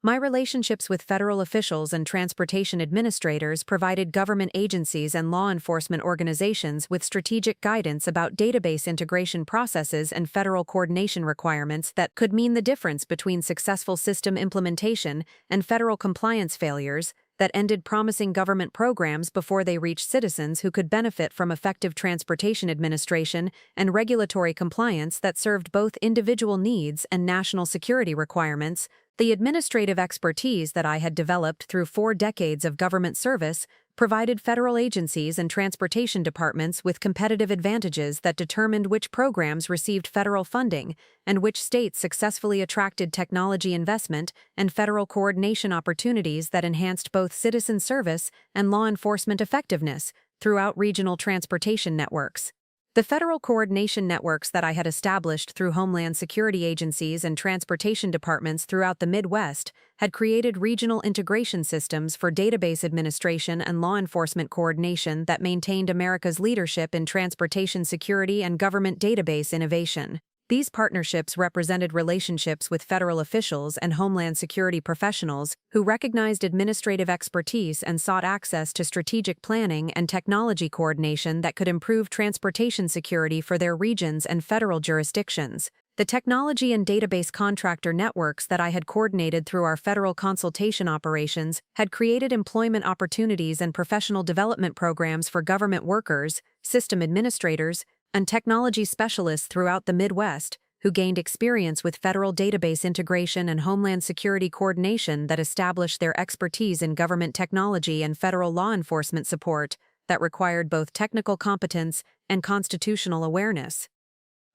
Speaker 1: My relationships with federal officials and transportation administrators provided government agencies and law enforcement organizations with strategic guidance about database integration processes and federal coordination requirements that could mean the difference between successful system implementation and federal compliance failures that ended promising government programs before they reached citizens who could benefit from effective transportation administration and regulatory compliance that served both individual needs and national security requirements. The administrative expertise that I had developed through 4 decades of government service provided federal agencies and transportation departments with competitive advantages that determined which programs received federal funding and which states successfully attracted technology investment and federal coordination opportunities that enhanced both citizen service and law enforcement effectiveness throughout regional transportation networks. The federal coordination networks that I had established through Homeland Security agencies and transportation departments throughout the Midwest had created regional integration systems for database administration and law enforcement coordination that maintained America's leadership in transportation security and government database innovation. These partnerships represented relationships with federal officials and Homeland Security professionals who recognized administrative expertise and sought access to strategic planning and technology coordination that could improve transportation security for their regions and federal jurisdictions. The technology and database contractor networks that I had coordinated through our federal consultation operations had created employment opportunities and professional development programs for government workers, system administrators, and technology specialists throughout the Midwest who gained experience with federal database integration and Homeland Security coordination that established their expertise in government technology and federal law enforcement support that required both technical competence and constitutional awareness.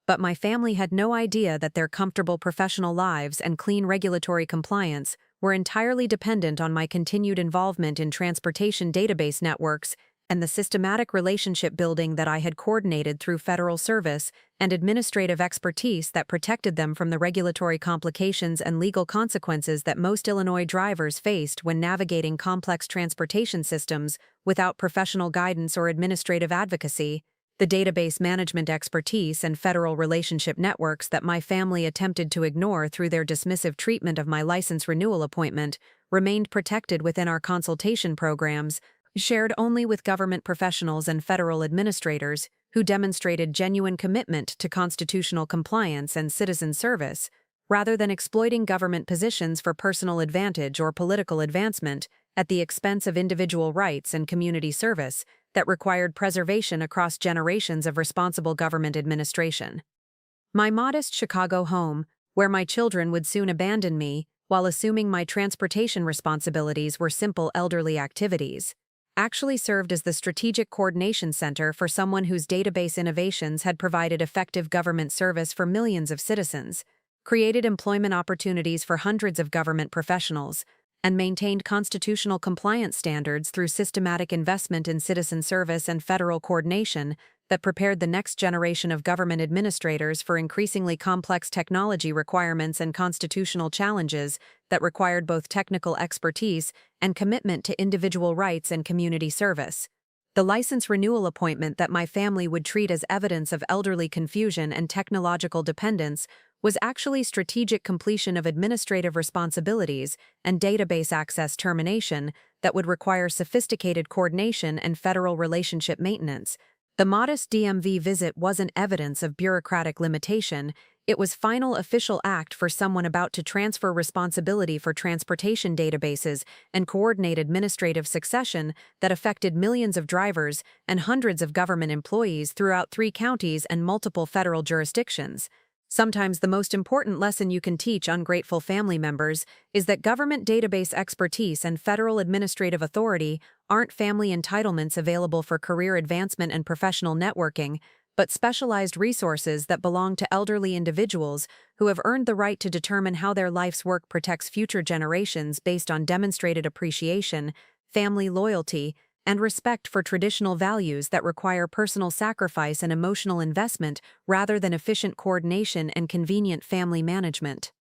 Speaker 1: But my family had no idea that their comfortable professional lives and clean regulatory compliance were entirely dependent on my continued involvement in transportation database networks and the systematic relationship building that I had coordinated through federal service and administrative expertise that protected them from the regulatory complications and legal consequences that most Illinois drivers faced when navigating complex transportation systems without professional guidance or administrative advocacy. The database management expertise and federal relationship networks that my family attempted to ignore through their dismissive treatment of my license renewal appointment remained protected within our consultation programs, shared only with government professionals and federal administrators who demonstrated genuine commitment to constitutional compliance and citizen service, rather than exploiting government positions for personal advantage or political advancement at the expense of individual rights and community service that required preservation across generations of responsible government administration. My modest Chicago home, where my children would soon abandon me while assuming my transportation responsibilities were simple elderly activities, actually served as the strategic coordination center for someone whose database innovations had provided effective government service for millions of citizens, created employment opportunities for hundreds of government professionals, and maintained constitutional compliance standards through systematic investment in citizen service and federal coordination that prepared the next generation of government administrators for increasingly complex technology requirements and constitutional challenges that required both technical expertise and commitment to individual rights and community service. The license renewal appointment that my family would treat as evidence of elderly confusion and technological dependence was actually strategic completion of administrative responsibilities and database access termination that would require sophisticated coordination and federal relationship maintenance. The modest DMV visit wasn't evidence of bureaucratic limitation, it was final official act for someone about to transfer responsibility for transportation databases and coordinate administrative succession that affected millions of drivers and hundreds of government employees throughout 3 counties and multiple federal jurisdictions. Sometimes the most important lesson you can teach ungrateful family members is that government database expertise and federal administrative authority aren't family entitlements available for career advancement and professional networking, but specialized resources that belong to elderly individuals who have earned the right to determine how their life's work protects future generations based on demonstrated appreciation, family loyalty, and respect for traditional values that require personal sacrifice and emotional investment rather than efficient coordination and convenient family management.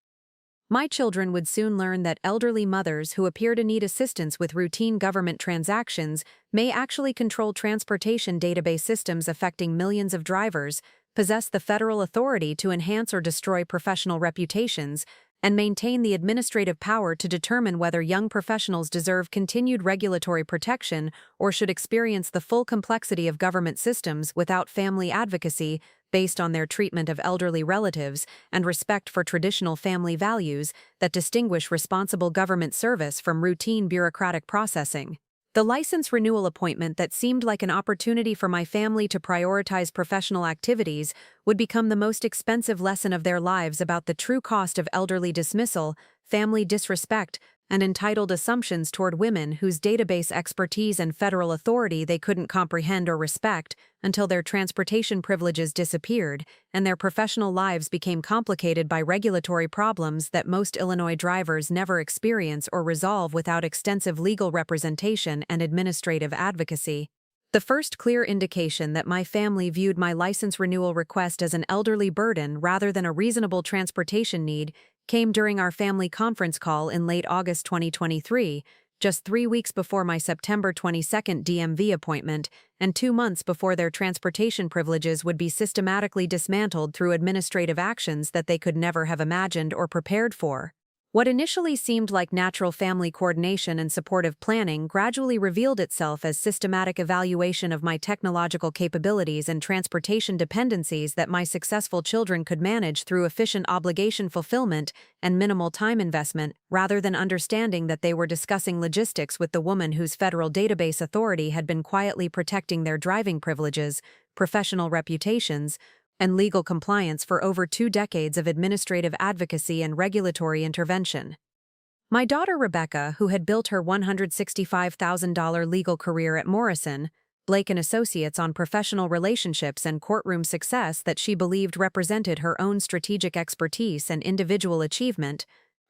Speaker 1: My children would soon learn that elderly mothers who appear to need assistance with routine government transactions may actually control transportation database systems affecting millions of drivers, possess the federal authority to enhance or destroy professional reputations, and maintain the administrative power to determine whether young professionals deserve continued regulatory protection or should experience the full complexity of government systems without family advocacy based on their treatment of elderly relatives and respect for traditional family values that distinguish responsible government service from routine bureaucratic processing. The license renewal appointment that seemed like an opportunity for my family to prioritize professional activities would become the most expensive lesson of their lives about the true cost of elderly dismissal, family disrespect, and entitled assumptions toward women whose database expertise and federal authority they couldn't comprehend or respect until their transportation privileges disappeared and their professional lives became complicated by regulatory problems that most Illinois drivers never experience or resolve without extensive legal representation and administrative advocacy. The first clear indication that my family viewed my license renewal request as an elderly burden rather than a reasonable transportation need came during our family conference call in late August 2023, just 3 weeks before my September 22 DMV appointment and 2 months before their transportation privileges would be systematically dismantled through administrative actions that they could never have imagined or prepared for. What initially seemed like natural family coordination and supportive planning gradually revealed itself as systematic evaluation of my technological capabilities and transportation dependencies that my successful children could manage through efficient obligation fulfillment and minimal time investment, rather than understanding that they were discussing logistics with the woman whose federal database authority had been quietly protecting their driving privileges, professional reputations, and legal compliance for over 2 decades of administrative advocacy and regulatory intervention. My daughter Rebecca, who had built her $165,000 legal career at Morrison, Blake & Associates on professional relationships and courtroom success that she believed represented her own strategic expertise and individual achievement,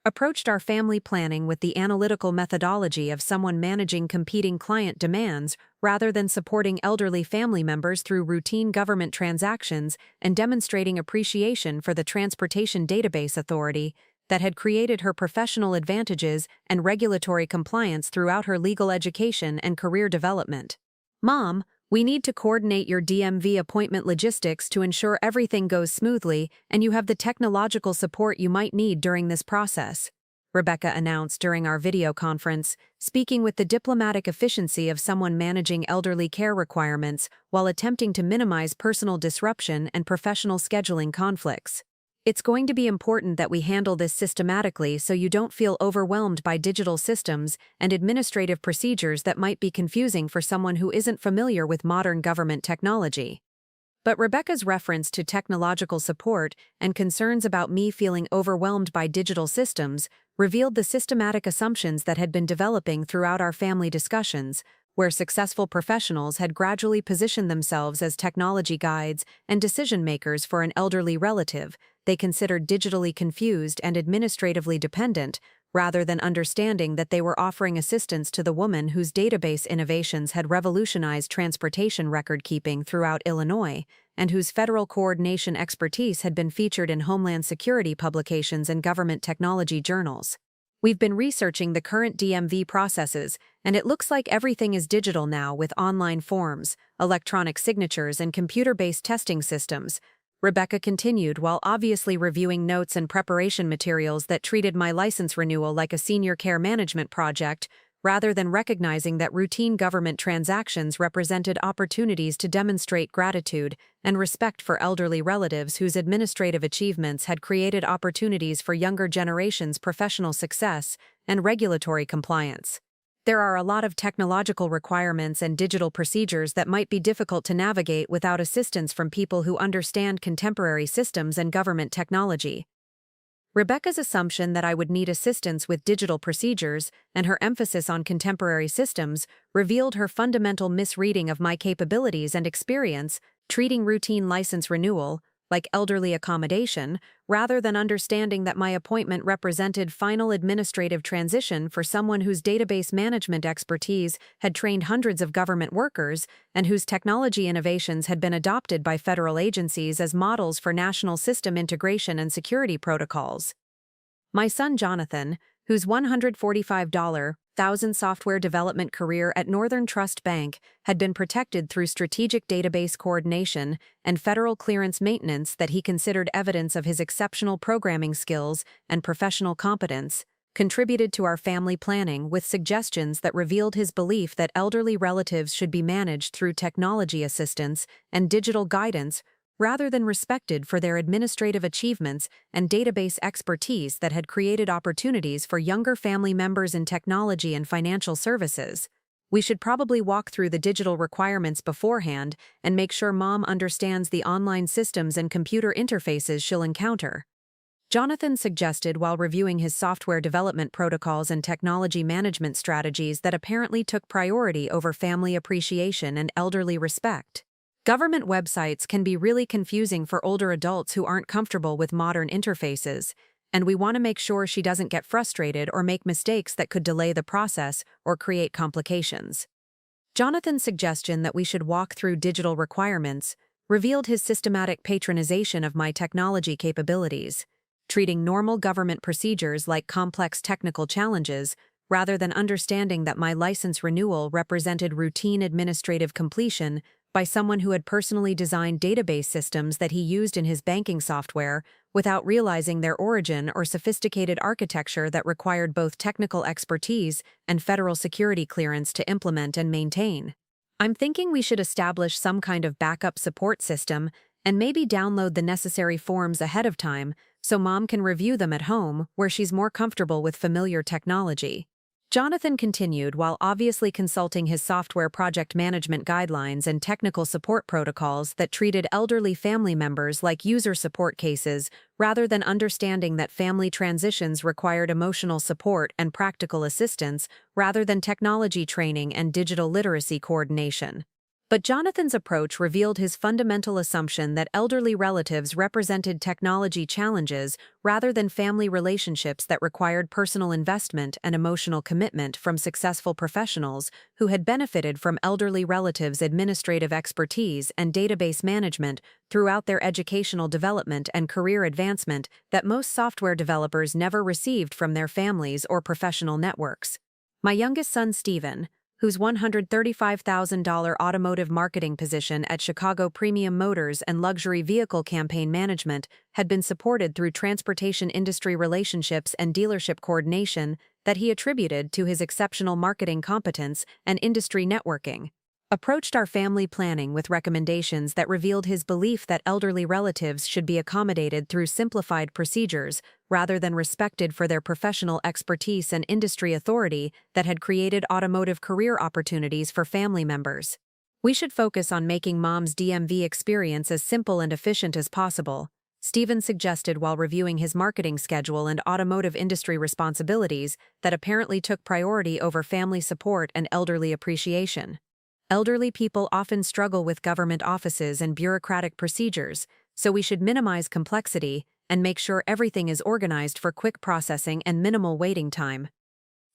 Speaker 1: approached our family planning with the analytical methodology of someone managing competing client demands rather than supporting elderly family members through routine government transactions and demonstrating appreciation for the Transportation Database Authority that had created her professional advantages and regulatory compliance throughout her legal education and career development. Mom, we need to coordinate your DMV appointment logistics to ensure everything goes smoothly and you have the technological support you might need during this process, Rebecca announced during our video conference, speaking with the diplomatic efficiency of someone managing elderly care requirements while attempting to minimize personal disruption and professional scheduling conflicts. It's going to be important that we handle this systematically so you don't feel overwhelmed by digital systems and administrative procedures that might be confusing for someone who isn't familiar with modern government technology. But Rebecca's reference to technological support and concerns about me feeling overwhelmed by digital systems revealed the systematic assumptions that had been developing throughout our family discussions, where successful professionals had gradually positioned themselves as technology guides and decision-makers for an elderly relative they considered digitally confused and administratively dependent, rather than understanding that they were offering assistance to the woman whose database innovations had revolutionized transportation record-keeping throughout Illinois, and whose federal coordination expertise had been featured in Homeland Security publications and government technology journals. We've been researching the current DMV processes, and it looks like everything is digital now with online forms, electronic signatures, and computer-based testing systems, Rebecca continued while obviously reviewing notes and preparation materials that treated my license renewal like a senior care management project, rather than recognizing that routine government transactions represented opportunities to demonstrate gratitude and respect for elderly relatives whose administrative achievements had created opportunities for younger generations' professional success and regulatory compliance. There are a lot of technological requirements and digital procedures that might be difficult to navigate without assistance from people who understand contemporary systems and government technology. Rebecca's assumption that I would need assistance with digital procedures and her emphasis on contemporary systems revealed her fundamental misreading of my capabilities and experience treating routine license renewal like elderly accommodation, rather than understanding that my appointment represented final administrative transition for someone whose database management expertise had trained hundreds of government workers and whose technology innovations had been adopted by federal agencies as models for national system integration and security protocols. My son Jonathan, whose $145,000 software development career at Northern Trust Bank had been protected through strategic database coordination and federal clearance maintenance that he considered evidence of his exceptional programming skills and professional competence, contributed to our family planning with suggestions that revealed his belief that elderly relatives should be managed through technology assistance and digital guidance rather than respected for their administrative achievements and database expertise that had created opportunities for younger family members in technology and financial services. We should probably walk through the digital requirements beforehand and make sure Mom understands the online systems and computer interfaces she'll encounter. Jonathan suggested while reviewing his software development protocols and technology management strategies that apparently took priority over family appreciation and elderly respect. Government websites can be really confusing for older adults who aren't comfortable with modern interfaces, and we want to make sure she doesn't get frustrated or make mistakes that could delay the process or create complications. Jonathan's suggestion that we should walk through digital requirements revealed his systematic patronization of my technology capabilities, treating normal government procedures like complex technical challenges rather than understanding that my license renewal represented routine administrative completion by someone who had personally designed database systems that he used in his banking software without realizing their origin or sophisticated architecture that required both technical expertise and federal security clearance to implement and maintain. I'm thinking we should establish some kind of backup support system and maybe download the necessary forms ahead of time so Mom can review them at home where she's more comfortable with familiar technology. Jonathan continued while obviously consulting his software project management guidelines and technical support protocols that treated elderly family members like user support cases rather than understanding that family transitions required emotional support and practical assistance rather than technology training and digital literacy coordination. But Jonathan's approach revealed his fundamental assumption that elderly relatives represented technology challenges rather than family relationships that required personal investment and emotional commitment from successful professionals who had benefited from elderly relatives' administrative expertise and database management throughout their educational development and career advancement that most software developers never received from their families or professional networks. My youngest son, Stephen, whose $135,000 automotive marketing position at Chicago Premium Motors and Luxury Vehicle Campaign Management had been supported through transportation industry relationships and dealership coordination that he attributed to his exceptional marketing competence and industry networking, approached our family planning with recommendations that revealed his belief that elderly relatives should be accommodated through simplified procedures rather than respected for their professional expertise and industry authority that had created automotive career opportunities for family members. We should focus on making Mom's DMV experience as simple and efficient as possible, Stephen suggested while reviewing his marketing schedule and automotive industry responsibilities that apparently took priority over family support and elderly appreciation. Elderly people often struggle with government offices and bureaucratic procedures, so we should minimize complexity and make sure everything is organized for quick processing and minimal waiting time.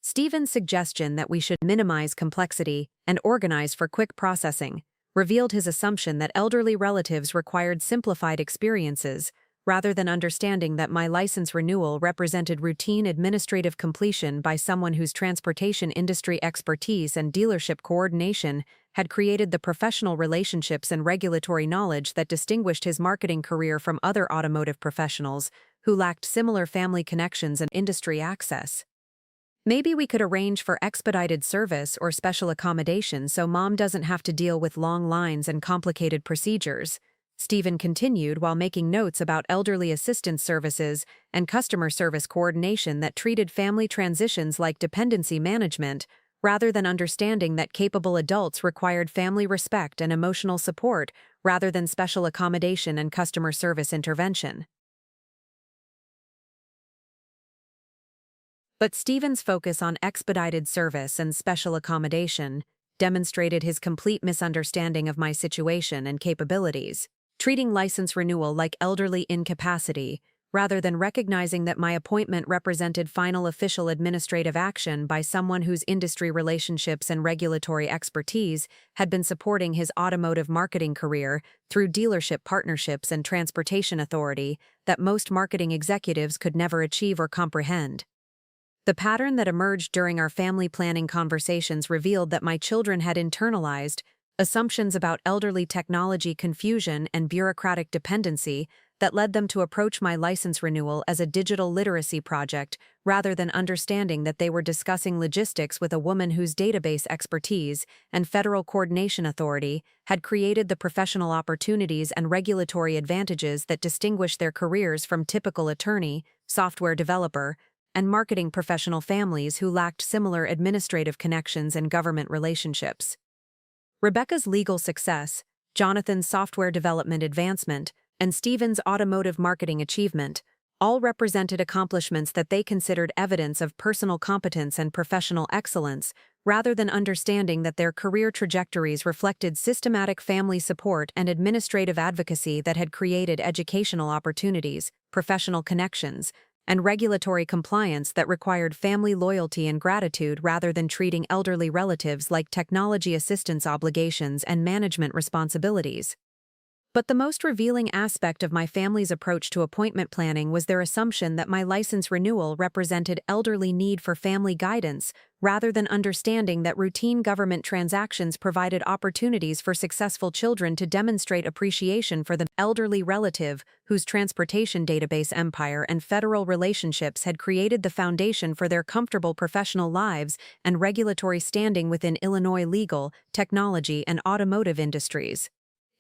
Speaker 1: Stephen's suggestion that we should minimize complexity and organize for quick processing revealed his assumption that elderly relatives required simplified experiences rather than understanding that my license renewal represented routine administrative completion by someone whose transportation industry expertise and dealership coordination had created the professional relationships and regulatory knowledge that distinguished his marketing career from other automotive professionals who lacked similar family connections and industry access. Maybe we could arrange for expedited service or special accommodation so Mom doesn't have to deal with long lines and complicated procedures, Stephen continued while making notes about elderly assistance services and customer service coordination that treated family transitions like dependency management, rather than understanding that capable adults required family respect and emotional support rather than special accommodation and customer service intervention. But Stephen's focus on expedited service and special accommodation demonstrated his complete misunderstanding of my situation and capabilities, treating license renewal like elderly incapacity rather than recognizing that my appointment represented final official administrative action by someone whose industry relationships and regulatory expertise had been supporting his automotive marketing career through dealership partnerships and transportation authority that most marketing executives could never achieve or comprehend. The pattern that emerged during our family planning conversations revealed that my children had internalized assumptions about elderly technology confusion and bureaucratic dependency that led them to approach my license renewal as a digital literacy project rather than understanding that they were discussing logistics with a woman whose database expertise and federal coordination authority had created the professional opportunities and regulatory advantages that distinguish their careers from typical attorney, software developer, and marketing professional families who lacked similar administrative connections and government relationships. Rebecca's legal success, Jonathan's software development advancement, and Stephen's automotive marketing achievement all represented accomplishments that they considered evidence of personal competence and professional excellence, rather than understanding that their career trajectories reflected systematic family support and administrative advocacy that had created educational opportunities, professional connections, and regulatory compliance that required family loyalty and gratitude rather than treating elderly relatives like technology assistance obligations and management responsibilities. But the most revealing aspect of my family's approach to appointment planning was their assumption that my license renewal represented elderly need for family guidance, rather than understanding that routine government transactions provided opportunities for successful children to demonstrate appreciation for the elderly relative whose transportation database empire and federal relationships had created the foundation for their comfortable professional lives and regulatory standing within Illinois legal, technology, and automotive industries.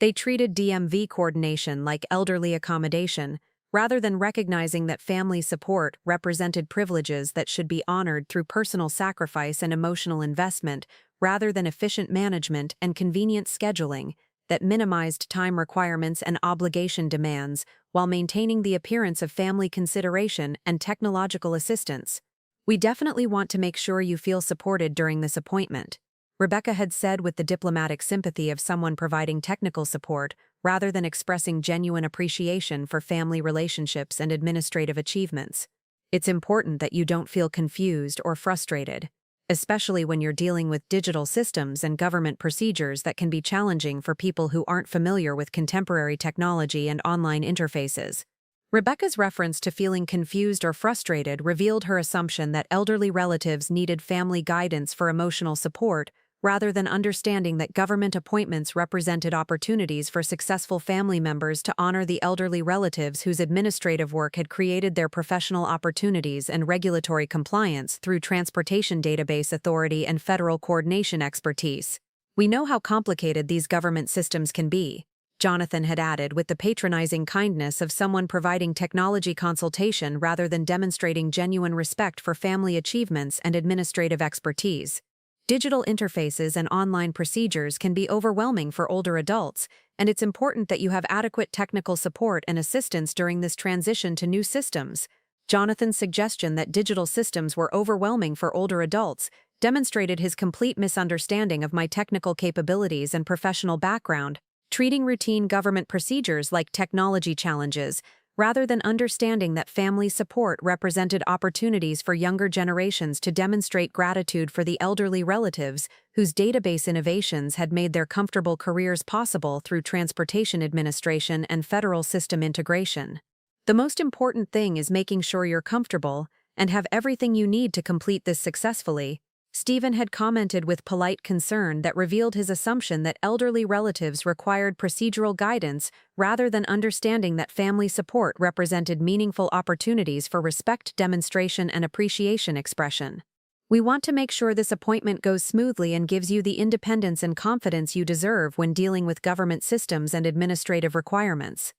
Speaker 1: They treated DMV coordination like elderly accommodation, rather than recognizing that family support represented privileges that should be honored through personal sacrifice and emotional investment, rather than efficient management and convenient scheduling that minimized time requirements and obligation demands while maintaining the appearance of family consideration and technological assistance. "We definitely want to make sure you feel supported during this appointment," Rebecca had said with the diplomatic sympathy of someone providing technical support rather than expressing genuine appreciation for family relationships and administrative achievements. "It's important that you don't feel confused or frustrated, especially when you're dealing with digital systems and government procedures that can be challenging for people who aren't familiar with contemporary technology and online interfaces." Rebecca's reference to feeling confused or frustrated revealed her assumption that elderly relatives needed family guidance for emotional support, rather than understanding that government appointments represented opportunities for successful family members to honor the elderly relatives whose administrative work had created their professional opportunities and regulatory compliance through transportation database authority and federal coordination expertise. "We know how complicated these government systems can be," Jonathan had added with the patronizing kindness of someone providing technology consultation rather than demonstrating genuine respect for family achievements and administrative expertise. "Digital interfaces and online procedures can be overwhelming for older adults, and it's important that you have adequate technical support and assistance during this transition to new systems." Jonathan's suggestion that digital systems were overwhelming for older adults demonstrated his complete misunderstanding of my technical capabilities and professional background, treating routine government procedures like technology challenges, rather than understanding that family support represented opportunities for younger generations to demonstrate gratitude for the elderly relatives whose database innovations had made their comfortable careers possible through transportation administration and federal system integration. "The most important thing is making sure you're comfortable and have everything you need to complete this successfully," Stephen had commented with polite concern that revealed his assumption that elderly relatives required procedural guidance rather than understanding that family support represented meaningful opportunities for respect demonstration and appreciation expression. "We want to make sure this appointment goes smoothly and gives you the independence and confidence you deserve when dealing with government systems and administrative requirements."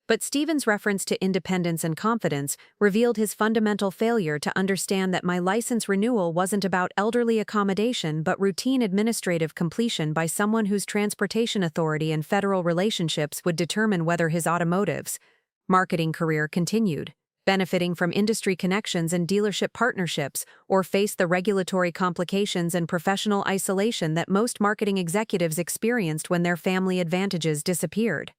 Speaker 1: But Stephen's reference to independence and confidence revealed his fundamental failure to understand that my license renewal wasn't about elderly accommodation but routine administrative completion by someone whose transportation authority and federal relationships would determine whether his automotive's marketing career continued, benefiting from industry connections and dealership partnerships, or face the regulatory complications and professional isolation that most marketing executives experienced when their family advantages disappeared.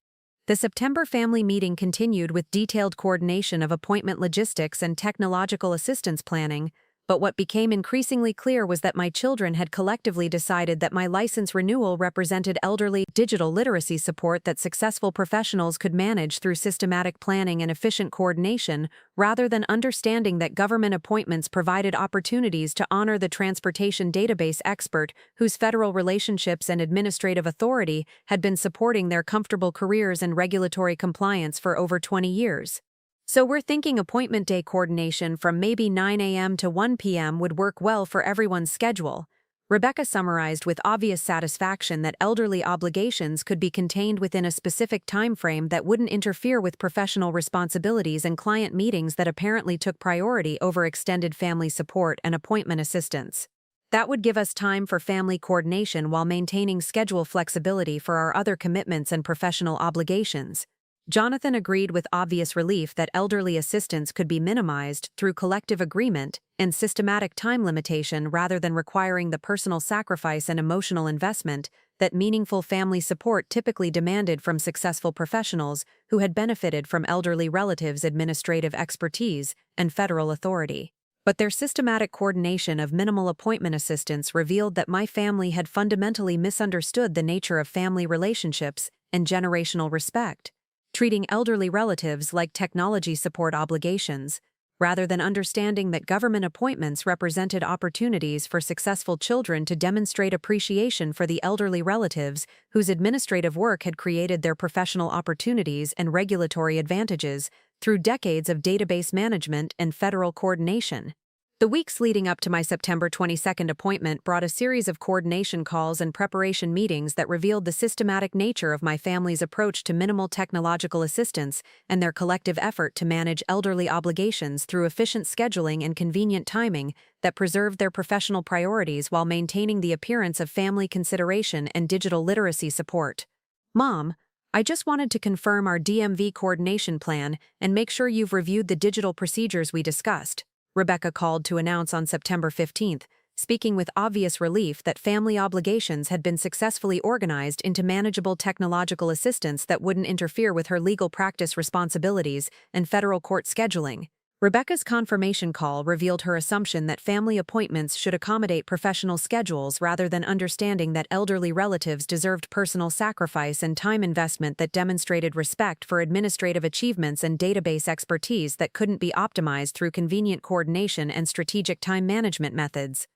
Speaker 1: The September family meeting continued with detailed coordination of appointment logistics and technological assistance planning, but what became increasingly clear was that my children had collectively decided that my license renewal represented elderly digital literacy support that successful professionals could manage through systematic planning and efficient coordination, rather than understanding that government appointments provided opportunities to honor the transportation database expert whose federal relationships and administrative authority had been supporting their comfortable careers and regulatory compliance for over 20 years. So we're thinking appointment day coordination from maybe 9 a.m. to 1 p.m. would work well for everyone's schedule. Rebecca summarized with obvious satisfaction that elderly obligations could be contained within a specific time frame that wouldn't interfere with professional responsibilities and client meetings that apparently took priority over extended family support and appointment assistance. That would give us time for family coordination while maintaining schedule flexibility for our other commitments and professional obligations. Jonathan agreed with obvious relief that elderly assistance could be minimized through collective agreement and systematic time limitation rather than requiring the personal sacrifice and emotional investment that meaningful family support typically demanded from successful professionals who had benefited from elderly relatives' administrative expertise and federal authority. But their systematic coordination of minimal appointment assistance revealed that my family had fundamentally misunderstood the nature of family relationships and generational respect, treating elderly relatives like technology support obligations, rather than understanding that government appointments represented opportunities for successful children to demonstrate appreciation for the elderly relatives whose administrative work had created their professional opportunities and regulatory advantages through decades of database management and federal coordination. The weeks leading up to my September 22 appointment brought a series of coordination calls and preparation meetings that revealed the systematic nature of my family's approach to minimal technological assistance and their collective effort to manage elderly obligations through efficient scheduling and convenient timing that preserved their professional priorities while maintaining the appearance of family consideration and digital literacy support. Mom, I just wanted to confirm our DMV coordination plan and make sure you've reviewed the digital procedures we discussed, Rebecca called to announce on September 15, speaking with obvious relief that family obligations had been successfully organized into manageable technological assistance that wouldn't interfere with her legal practice responsibilities and federal court scheduling. Rebecca's confirmation call revealed her assumption that family appointments should accommodate professional schedules rather than understanding that elderly relatives deserved personal sacrifice and time investment that demonstrated respect for administrative achievements and database expertise that couldn't be optimized through convenient coordination and strategic time management methods.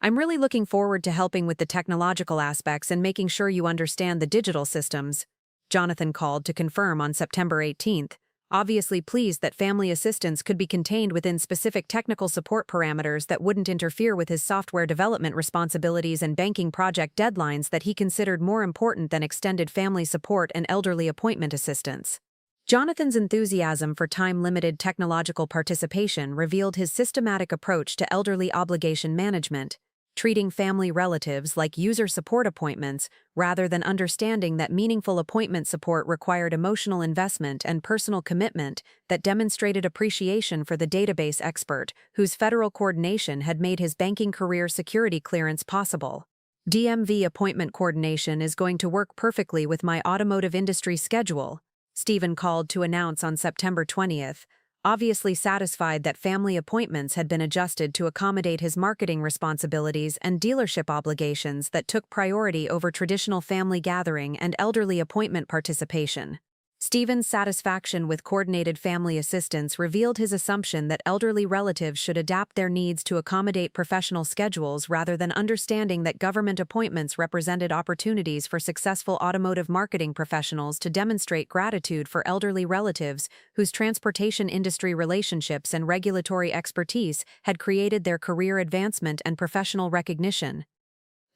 Speaker 1: I'm really looking forward to helping with the technological aspects and making sure you understand the digital systems, Jonathan called to confirm on September 18, obviously pleased that family assistance could be contained within specific technical support parameters that wouldn't interfere with his software development responsibilities and banking project deadlines that he considered more important than extended family support and elderly appointment assistance. Jonathan's enthusiasm for time-limited technological participation revealed his systematic approach to elderly obligation management, treating family relatives like user support appointments rather than understanding that meaningful appointment support required emotional investment and personal commitment that demonstrated appreciation for the database expert whose federal coordination had made his banking career security clearance possible. DMV appointment coordination is going to work perfectly with my automotive industry schedule, Stephen called to announce on September 20th, obviously satisfied that family appointments had been adjusted to accommodate his marketing responsibilities and dealership obligations that took priority over traditional family gathering and elderly appointment participation. Stephen's satisfaction with coordinated family assistance revealed his assumption that elderly relatives should adapt their needs to accommodate professional schedules rather than understanding that government appointments represented opportunities for successful automotive marketing professionals to demonstrate gratitude for elderly relatives whose transportation industry relationships and regulatory expertise had created their career advancement and professional recognition.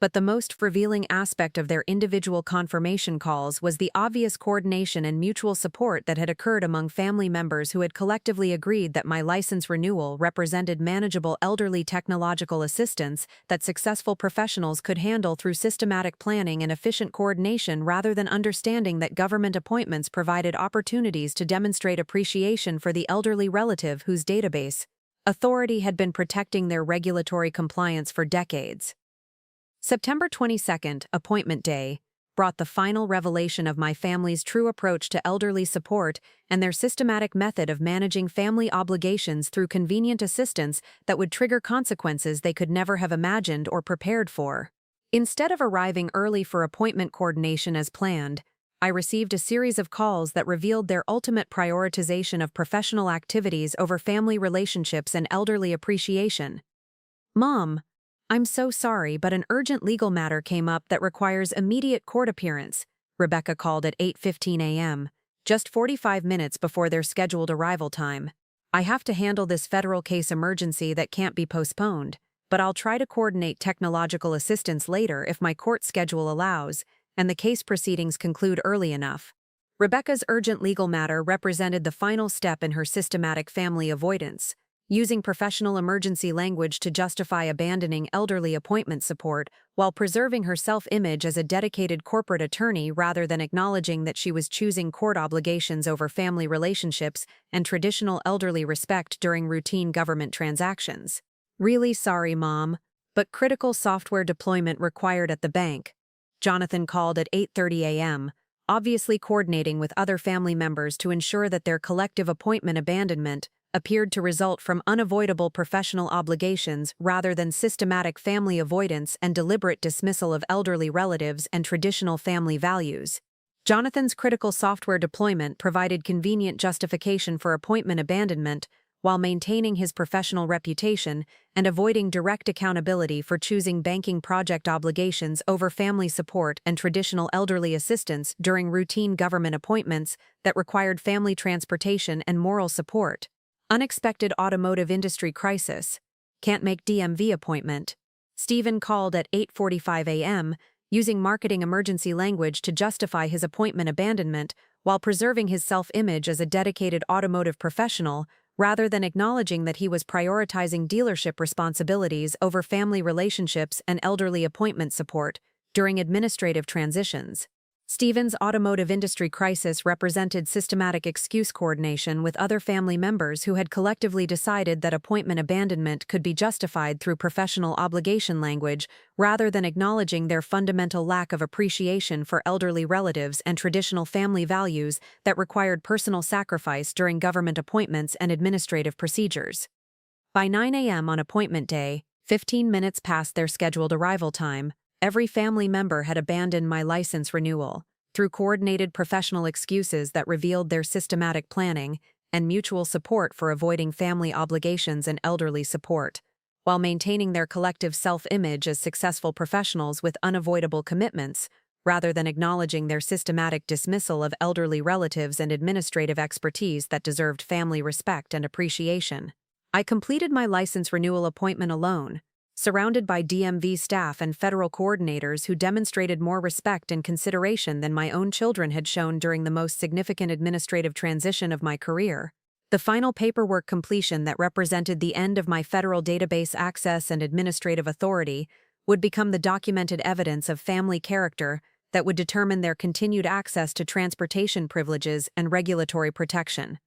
Speaker 1: But the most revealing aspect of their individual confirmation calls was the obvious coordination and mutual support that had occurred among family members who had collectively agreed that my license renewal represented manageable elderly technological assistance that successful professionals could handle through systematic planning and efficient coordination rather than understanding that government appointments provided opportunities to demonstrate appreciation for the elderly relative whose database authority had been protecting their regulatory compliance for decades. September 22, Appointment Day. brought the final revelation of my family's true approach to elderly support and their systematic method of managing family obligations through convenient assistance that would trigger consequences they could never have imagined or prepared for. Instead of arriving early for appointment coordination as planned, I received a series of calls that revealed their ultimate prioritization of professional activities over family relationships and elderly appreciation. "Mom, I'm so sorry, but an urgent legal matter came up that requires immediate court appearance," Rebecca called at 8:15 a.m., just 45 minutes before their scheduled arrival time. "I have to handle this federal case emergency that can't be postponed, but I'll try to coordinate technological assistance later if my court schedule allows, and the case proceedings conclude early enough." Rebecca's urgent legal matter represented the final step in her systematic family avoidance, using professional emergency language to justify abandoning elderly appointment support while preserving her self-image as a dedicated corporate attorney rather than acknowledging that she was choosing court obligations over family relationships and traditional elderly respect during routine government transactions. "Really sorry, Mom, but critical software deployment required at the bank," Jonathan called at 8:30 a.m., obviously coordinating with other family members to ensure that their collective appointment abandonment appeared to result from unavoidable professional obligations rather than systematic family avoidance and deliberate dismissal of elderly relatives and traditional family values. Jonathan's critical software deployment provided convenient justification for appointment abandonment while maintaining his professional reputation and avoiding direct accountability for choosing banking project obligations over family support and traditional elderly assistance during routine government appointments that required family transportation and moral support. Unexpected automotive industry crisis. Can't make DMV appointment. Stephen called at 8:45 a.m., using marketing emergency language to justify his appointment abandonment while preserving his self-image as a dedicated automotive professional rather than acknowledging that he was prioritizing dealership responsibilities over family relationships and elderly appointment support during administrative transitions. Stephen's automotive industry crisis represented systematic excuse coordination with other family members who had collectively decided that appointment abandonment could be justified through professional obligation language rather than acknowledging their fundamental lack of appreciation for elderly relatives and traditional family values that required personal sacrifice during government appointments and administrative procedures. By 9 a.m. on appointment day, 15 minutes past their scheduled arrival time, every family member had abandoned my license renewal, through coordinated professional excuses that revealed their systematic planning and mutual support for avoiding family obligations and elderly support, while maintaining their collective self-image as successful professionals with unavoidable commitments, rather than acknowledging their systematic dismissal of elderly relatives and administrative expertise that deserved family respect and appreciation. I completed my license renewal appointment alone, surrounded by DMV staff and federal coordinators who demonstrated more respect and consideration than my own children had shown during the most significant administrative transition of my career. The final paperwork completion that represented the end of my federal database access and administrative authority would become the documented evidence of family character that would determine their continued access to transportation privileges and regulatory protection.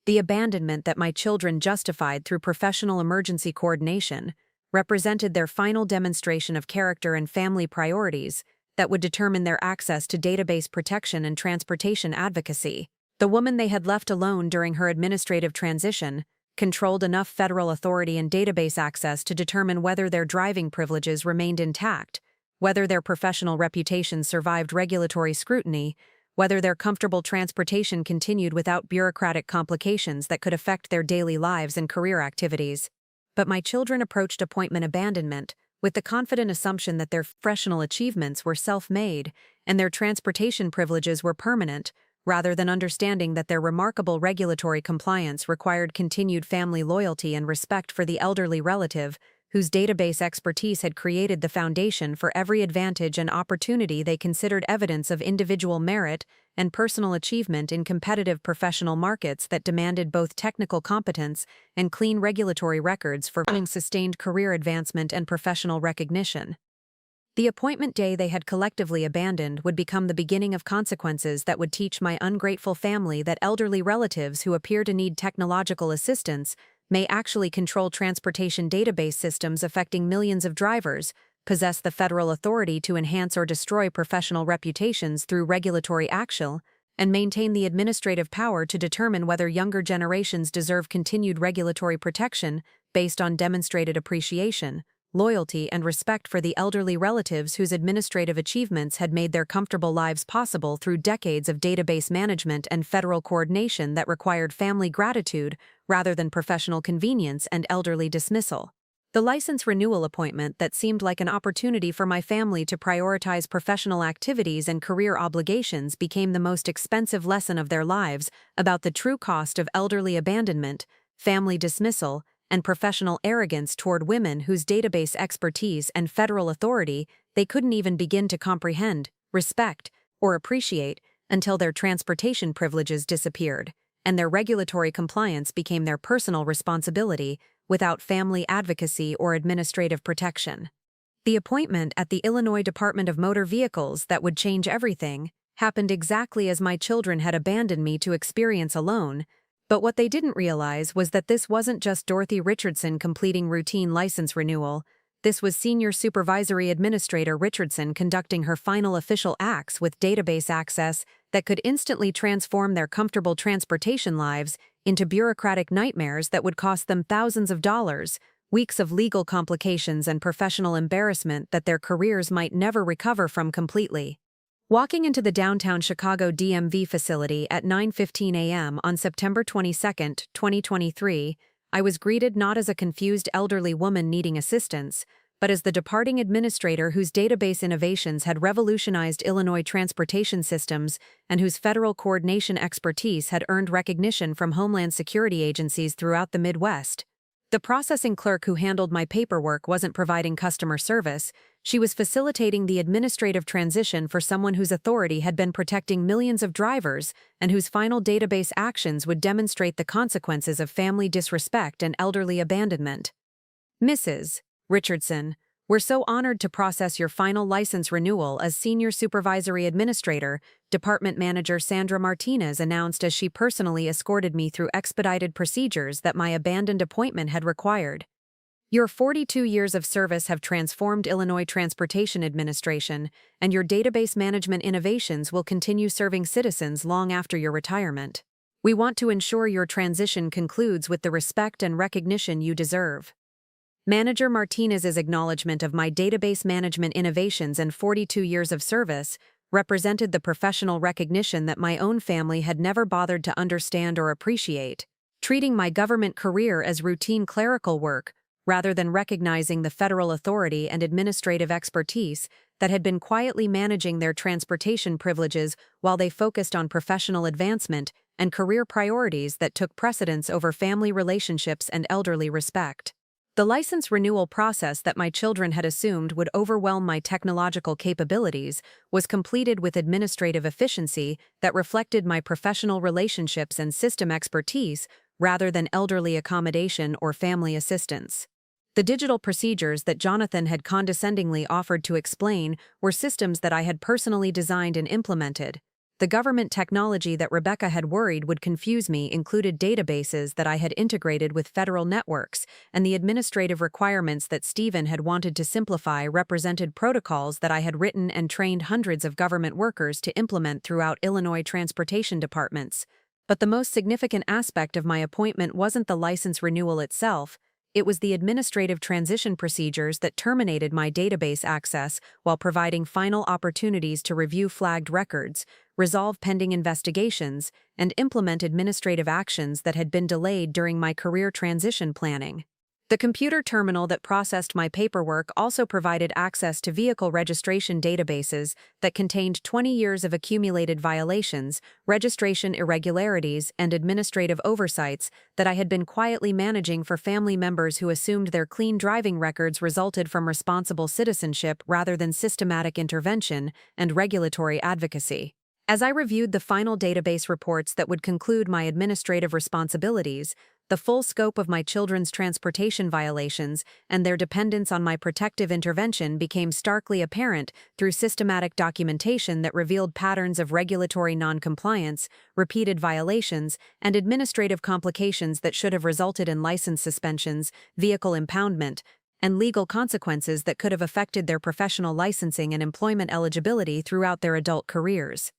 Speaker 1: The abandonment that my children justified through professional emergency coordination represented their final demonstration of character and family priorities that would determine their access to database protection and transportation advocacy. The woman they had left alone during her administrative transition controlled enough federal authority and database access to determine whether their driving privileges remained intact, whether their professional reputation survived regulatory scrutiny, whether their comfortable transportation continued without bureaucratic complications that could affect their daily lives and career activities. But my children approached appointment abandonment with the confident assumption that their professional achievements were self-made and their transportation privileges were permanent, rather than understanding that their remarkable regulatory compliance required continued family loyalty and respect for the elderly relative whose database expertise had created the foundation for every advantage and opportunity they considered evidence of individual merit and personal achievement in competitive professional markets that demanded both technical competence and clean regulatory records for sustained career advancement and professional recognition. The appointment day they had collectively abandoned would become the beginning of consequences that would teach my ungrateful family that elderly relatives who appear to need technological assistance may actually control transportation database systems affecting millions of drivers, possess the federal authority to enhance or destroy professional reputations through regulatory action, and maintain the administrative power to determine whether younger generations deserve continued regulatory protection based on demonstrated appreciation, loyalty, and respect for the elderly relatives whose administrative achievements had made their comfortable lives possible through decades of database management and federal coordination that required family gratitude rather than professional convenience and elderly dismissal. The license renewal appointment that seemed like an opportunity for my family to prioritize professional activities and career obligations became the most expensive lesson of their lives about the true cost of elderly abandonment, family dismissal, and professional arrogance toward women whose database expertise and federal authority they couldn't even begin to comprehend, respect, or appreciate until their transportation privileges disappeared, and their regulatory compliance became their personal responsibility without family advocacy or administrative protection. The appointment at the Illinois Department of Motor Vehicles that would change everything happened exactly as my children had abandoned me to experience alone, but what they didn't realize was that this wasn't just Dorothy Richardson completing routine license renewal. This was Senior Supervisory Administrator Richardson conducting her final official acts with database access that could instantly transform their comfortable transportation lives into bureaucratic nightmares that would cost them thousands of dollars, weeks of legal complications, and professional embarrassment that their careers might never recover from completely. Walking into the downtown Chicago DMV facility at 9:15 a.m. on September 22, 2023, I was greeted not as a confused elderly woman needing assistance, but as the departing administrator whose database innovations had revolutionized Illinois transportation systems and whose federal coordination expertise had earned recognition from Homeland Security agencies throughout the Midwest. The processing clerk who handled my paperwork wasn't providing customer service. She was facilitating the administrative transition for someone whose authority had been protecting millions of drivers and whose final database actions would demonstrate the consequences of family disrespect and elderly abandonment. Mrs. Richardson, we're so honored to process your final license renewal as Senior Supervisory Administrator, Department Manager Sandra Martinez announced as she personally escorted me through expedited procedures that my abandoned appointment had required. Your 42 years of service have transformed Illinois Transportation Administration, and your database management innovations will continue serving citizens long after your retirement. We want to ensure your transition concludes with the respect and recognition you deserve. Manager Martinez's acknowledgement of my database management innovations and 42 years of service represented the professional recognition that my own family had never bothered to understand or appreciate, treating my government career as routine clerical work rather than recognizing the federal authority and administrative expertise that had been quietly managing their transportation privileges while they focused on professional advancement and career priorities that took precedence over family relationships and elderly respect. The license renewal process that my children had assumed would overwhelm my technological capabilities was completed with administrative efficiency that reflected my professional relationships and system expertise rather than elderly accommodation or family assistance. The digital procedures that Jonathan had condescendingly offered to explain were systems that I had personally designed and implemented. The government technology that Rebecca had worried would confuse me included databases that I had integrated with federal networks, and the administrative requirements that Stephen had wanted to simplify represented protocols that I had written and trained hundreds of government workers to implement throughout Illinois transportation departments. But the most significant aspect of my appointment wasn't the license renewal itself. It was the administrative transition procedures that terminated my database access while providing final opportunities to review flagged records, resolve pending investigations, and implement administrative actions that had been delayed during my career transition planning. The computer terminal that processed my paperwork also provided access to vehicle registration databases that contained 20 years of accumulated violations, registration irregularities, and administrative oversights that I had been quietly managing for family members who assumed their clean driving records resulted from responsible citizenship rather than systematic intervention and regulatory advocacy. As I reviewed the final database reports that would conclude my administrative responsibilities, the full scope of my children's transportation violations and their dependence on my protective intervention became starkly apparent through systematic documentation that revealed patterns of regulatory noncompliance, repeated violations, and administrative complications that should have resulted in license suspensions, vehicle impoundment, and legal consequences that could have affected their professional licensing and employment eligibility throughout their adult careers.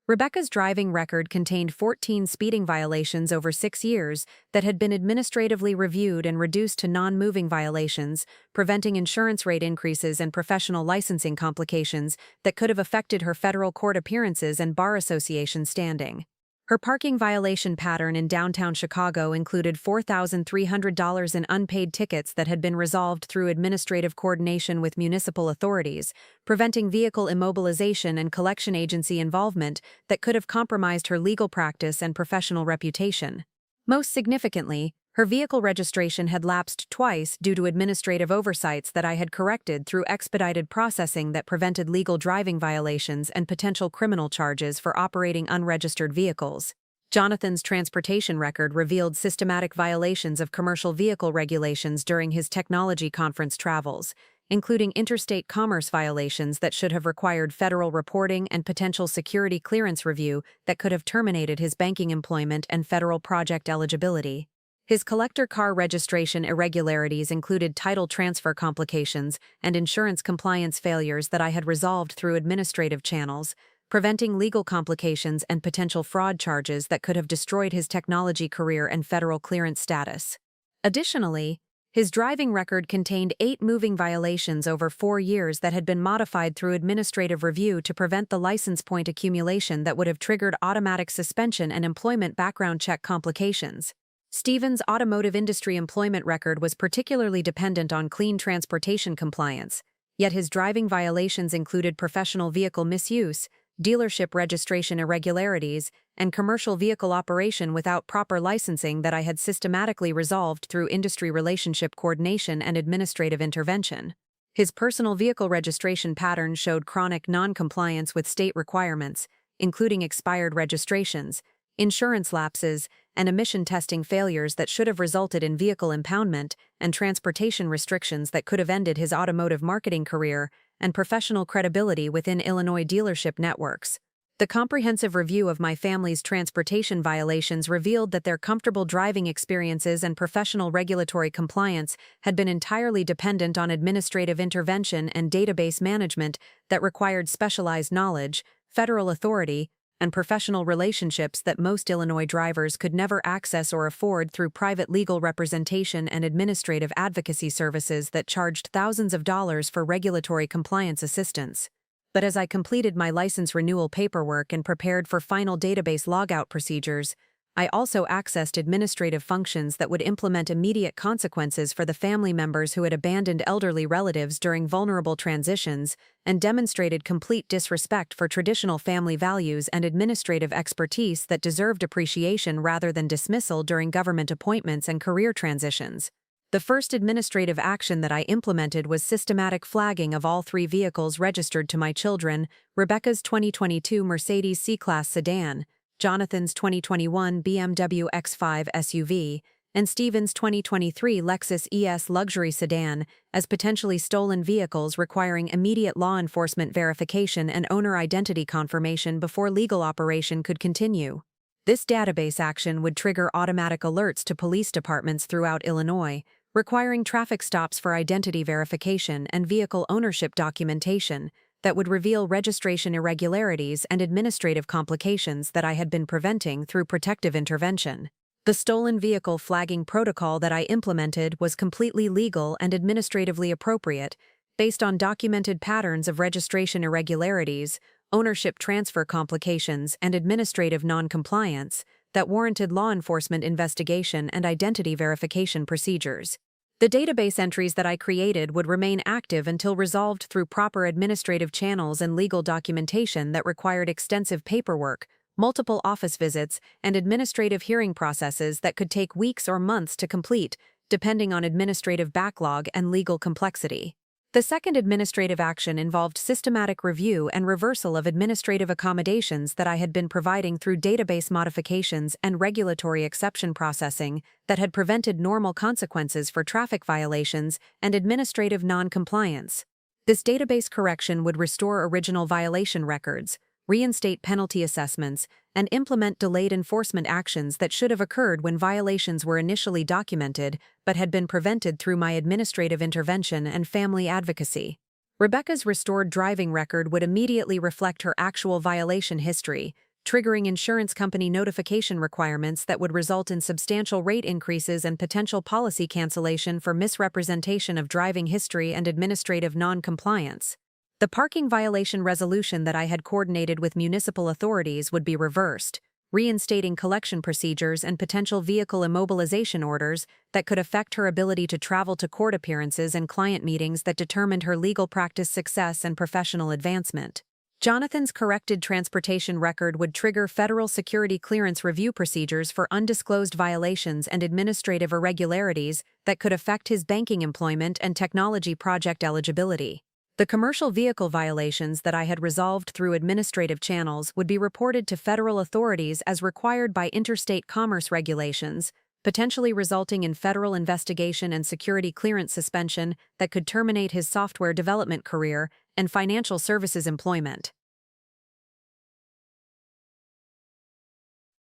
Speaker 1: Rebecca's driving record contained 14 speeding violations over 6 years that had been administratively reviewed and reduced to non-moving violations, preventing insurance rate increases and professional licensing complications that could have affected her federal court appearances and bar association standing. Her parking violation pattern in downtown Chicago included $4,300 in unpaid tickets that had been resolved through administrative coordination with municipal authorities, preventing vehicle immobilization and collection agency involvement that could have compromised her legal practice and professional reputation. Most significantly, her vehicle registration had lapsed twice due to administrative oversights that I had corrected through expedited processing that prevented legal driving violations and potential criminal charges for operating unregistered vehicles. Jonathan's transportation record revealed systematic violations of commercial vehicle regulations during his technology conference travels, including interstate commerce violations that should have required federal reporting and potential security clearance review that could have terminated his banking employment and federal project eligibility. His collector car registration irregularities included title transfer complications and insurance compliance failures that I had resolved through administrative channels, preventing legal complications and potential fraud charges that could have destroyed his technology career and federal clearance status. Additionally, his driving record contained 8 moving violations over 4 years that had been modified through administrative review to prevent the license point accumulation that would have triggered automatic suspension and employment background check complications. Stevens' automotive industry employment record was particularly dependent on clean transportation compliance, yet his driving violations included professional vehicle misuse, dealership registration irregularities, and commercial vehicle operation without proper licensing that I had systematically resolved through industry relationship coordination and administrative intervention. His personal vehicle registration pattern showed chronic non-compliance with state requirements, including expired registrations, insurance lapses, and emission testing failures that should have resulted in vehicle impoundment and transportation restrictions that could have ended his automotive marketing career and professional credibility within Illinois dealership networks. The comprehensive review of my family's transportation violations revealed that their comfortable driving experiences and professional regulatory compliance had been entirely dependent on administrative intervention and database management that required specialized knowledge, federal authority, and professional relationships that most Illinois drivers could never access or afford through private legal representation and administrative advocacy services that charged thousands of dollars for regulatory compliance assistance. But as I completed my license renewal paperwork and prepared for final database logout procedures, I also accessed administrative functions that would implement immediate consequences for the family members who had abandoned elderly relatives during vulnerable transitions and demonstrated complete disrespect for traditional family values and administrative expertise that deserved appreciation rather than dismissal during government appointments and career transitions. The first administrative action that I implemented was systematic flagging of all 3 vehicles registered to my children: Rebecca's 2022 Mercedes C-Class sedan, Jonathan's 2021 BMW X5 SUV, and Stevens' 2023 Lexus ES luxury sedan, as potentially stolen vehicles requiring immediate law enforcement verification and owner identity confirmation before legal operation could continue. This database action would trigger automatic alerts to police departments throughout Illinois, requiring traffic stops for identity verification and vehicle ownership documentation that would reveal registration irregularities and administrative complications that I had been preventing through protective intervention. The stolen vehicle flagging protocol that I implemented was completely legal and administratively appropriate, based on documented patterns of registration irregularities, ownership transfer complications, and administrative non-compliance that warranted law enforcement investigation and identity verification procedures. The database entries that I created would remain active until resolved through proper administrative channels and legal documentation that required extensive paperwork, multiple office visits, and administrative hearing processes that could take weeks or months to complete, depending on administrative backlog and legal complexity. The second administrative action involved systematic review and reversal of administrative accommodations that I had been providing through database modifications and regulatory exception processing that had prevented normal consequences for traffic violations and administrative non-compliance. This database correction would restore original violation records, reinstate penalty assessments, and implement delayed enforcement actions that should have occurred when violations were initially documented but had been prevented through my administrative intervention and family advocacy. Rebecca's restored driving record would immediately reflect her actual violation history, triggering insurance company notification requirements that would result in substantial rate increases and potential policy cancellation for misrepresentation of driving history and administrative non-compliance. The parking violation resolution that I had coordinated with municipal authorities would be reversed, reinstating collection procedures and potential vehicle immobilization orders that could affect her ability to travel to court appearances and client meetings that determined her legal practice success and professional advancement. Jonathan's corrected transportation record would trigger federal security clearance review procedures for undisclosed violations and administrative irregularities that could affect his banking employment and technology project eligibility. The commercial vehicle violations that I had resolved through administrative channels would be reported to federal authorities as required by interstate commerce regulations, potentially resulting in federal investigation and security clearance suspension that could terminate his software development career and financial services employment.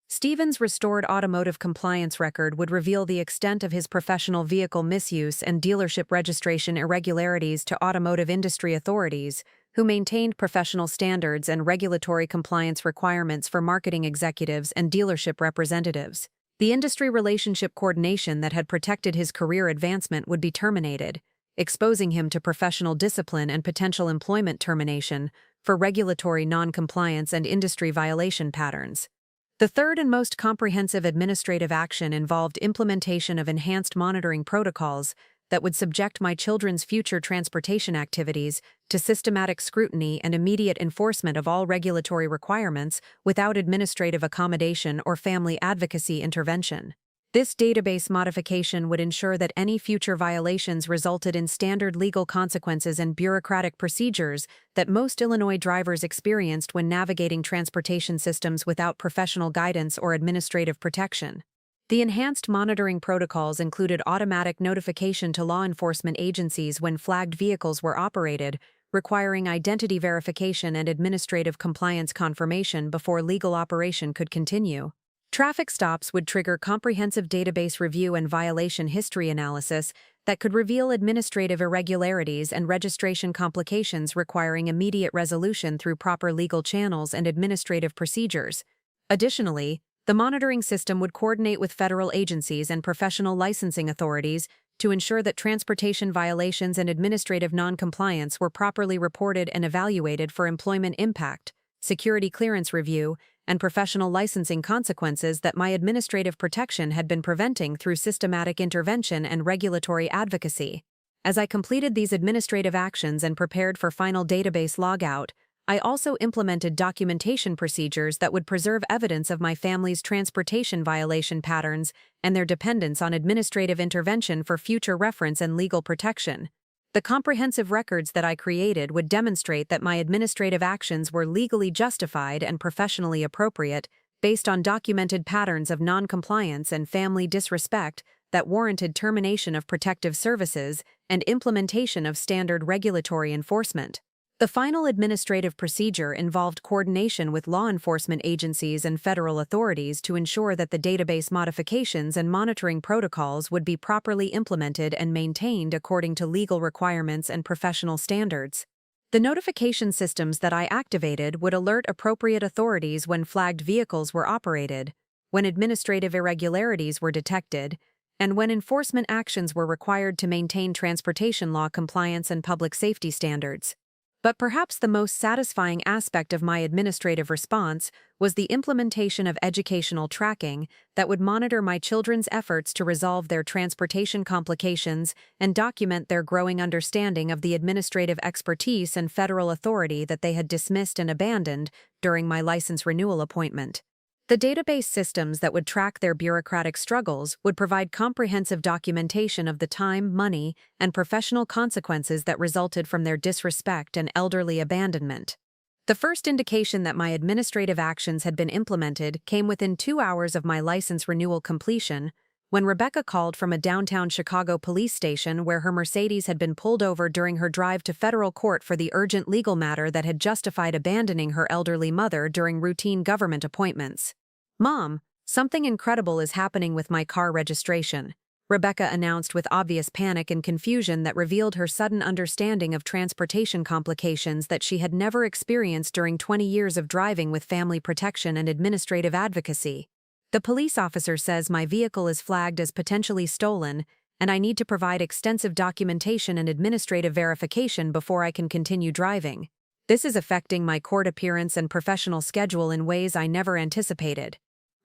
Speaker 1: Stephen's restored automotive compliance record would reveal the extent of his professional vehicle misuse and dealership registration irregularities to automotive industry authorities, who maintained professional standards and regulatory compliance requirements for marketing executives and dealership representatives. The industry relationship coordination that had protected his career advancement would be terminated, exposing him to professional discipline and potential employment termination for regulatory non-compliance and industry violation patterns. The third and most comprehensive administrative action involved implementation of enhanced monitoring protocols that would subject my children's future transportation activities to systematic scrutiny and immediate enforcement of all regulatory requirements without administrative accommodation or family advocacy intervention. This database modification would ensure that any future violations resulted in standard legal consequences and bureaucratic procedures that most Illinois drivers experienced when navigating transportation systems without professional guidance or administrative protection. The enhanced monitoring protocols included automatic notification to law enforcement agencies when flagged vehicles were operated, requiring identity verification and administrative compliance confirmation before legal operation could continue. Traffic stops would trigger comprehensive database review and violation history analysis that could reveal administrative irregularities and registration complications requiring immediate resolution through proper legal channels and administrative procedures. Additionally, the monitoring system would coordinate with federal agencies and professional licensing authorities to ensure that transportation violations and administrative non-compliance were properly reported and evaluated for employment impact, security clearance review, and professional licensing consequences that my administrative protection had been preventing through systematic intervention and regulatory advocacy. As I completed these administrative actions and prepared for final database logout, I also implemented documentation procedures that would preserve evidence of my family's transportation violation patterns and their dependence on administrative intervention for future reference and legal protection. The comprehensive records that I created would demonstrate that my administrative actions were legally justified and professionally appropriate, based on documented patterns of non-compliance and family disrespect that warranted termination of protective services and implementation of standard regulatory enforcement. The final administrative procedure involved coordination with law enforcement agencies and federal authorities to ensure that the database modifications and monitoring protocols would be properly implemented and maintained according to legal requirements and professional standards. The notification systems that I activated would alert appropriate authorities when flagged vehicles were operated, when administrative irregularities were detected, and when enforcement actions were required to maintain transportation law compliance and public safety standards. But perhaps the most satisfying aspect of my administrative response was the implementation of educational tracking that would monitor my children's efforts to resolve their transportation complications and document their growing understanding of the administrative expertise and federal authority that they had dismissed and abandoned during my license renewal appointment. The database systems that would track their bureaucratic struggles would provide comprehensive documentation of the time, money, and professional consequences that resulted from their disrespect and elderly abandonment. The first indication that my administrative actions had been implemented came within 2 hours of my license renewal completion, When Rebecca called from a downtown Chicago police station where her Mercedes had been pulled over during her drive to federal court for the urgent legal matter that had justified abandoning her elderly mother during routine government appointments. "Mom, something incredible is happening with my car registration," Rebecca announced with obvious panic and confusion that revealed her sudden understanding of transportation complications that she had never experienced during 20 years of driving with family protection and administrative advocacy. "The police officer says my vehicle is flagged as potentially stolen, and I need to provide extensive documentation and administrative verification before I can continue driving. This is affecting my court appearance and professional schedule in ways I never anticipated."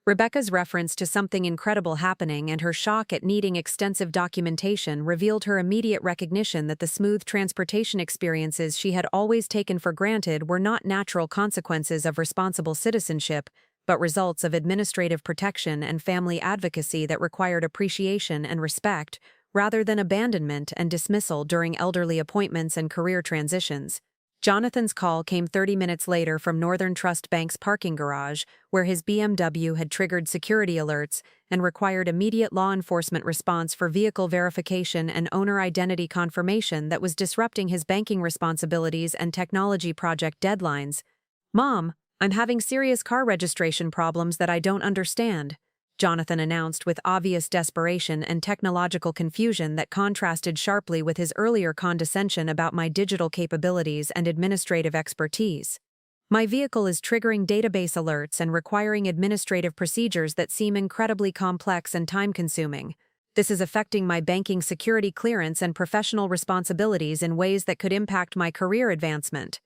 Speaker 1: Rebecca's reference to something incredible happening and her shock at needing extensive documentation revealed her immediate recognition that the smooth transportation experiences she had always taken for granted were not natural consequences of responsible citizenship, but results of administrative protection and family advocacy that required appreciation and respect, rather than abandonment and dismissal during elderly appointments and career transitions. Jonathan's call came 30 minutes later from Northern Trust Bank's parking garage, where his BMW had triggered security alerts and required immediate law enforcement response for vehicle verification and owner identity confirmation that was disrupting his banking responsibilities and technology project deadlines. "Mom, I'm having serious car registration problems that I don't understand," Jonathan announced with obvious desperation and technological confusion that contrasted sharply with his earlier condescension about my digital capabilities and administrative expertise. "My vehicle is triggering database alerts and requiring administrative procedures that seem incredibly complex and time-consuming. This is affecting my banking security clearance and professional responsibilities in ways that could impact my career advancement."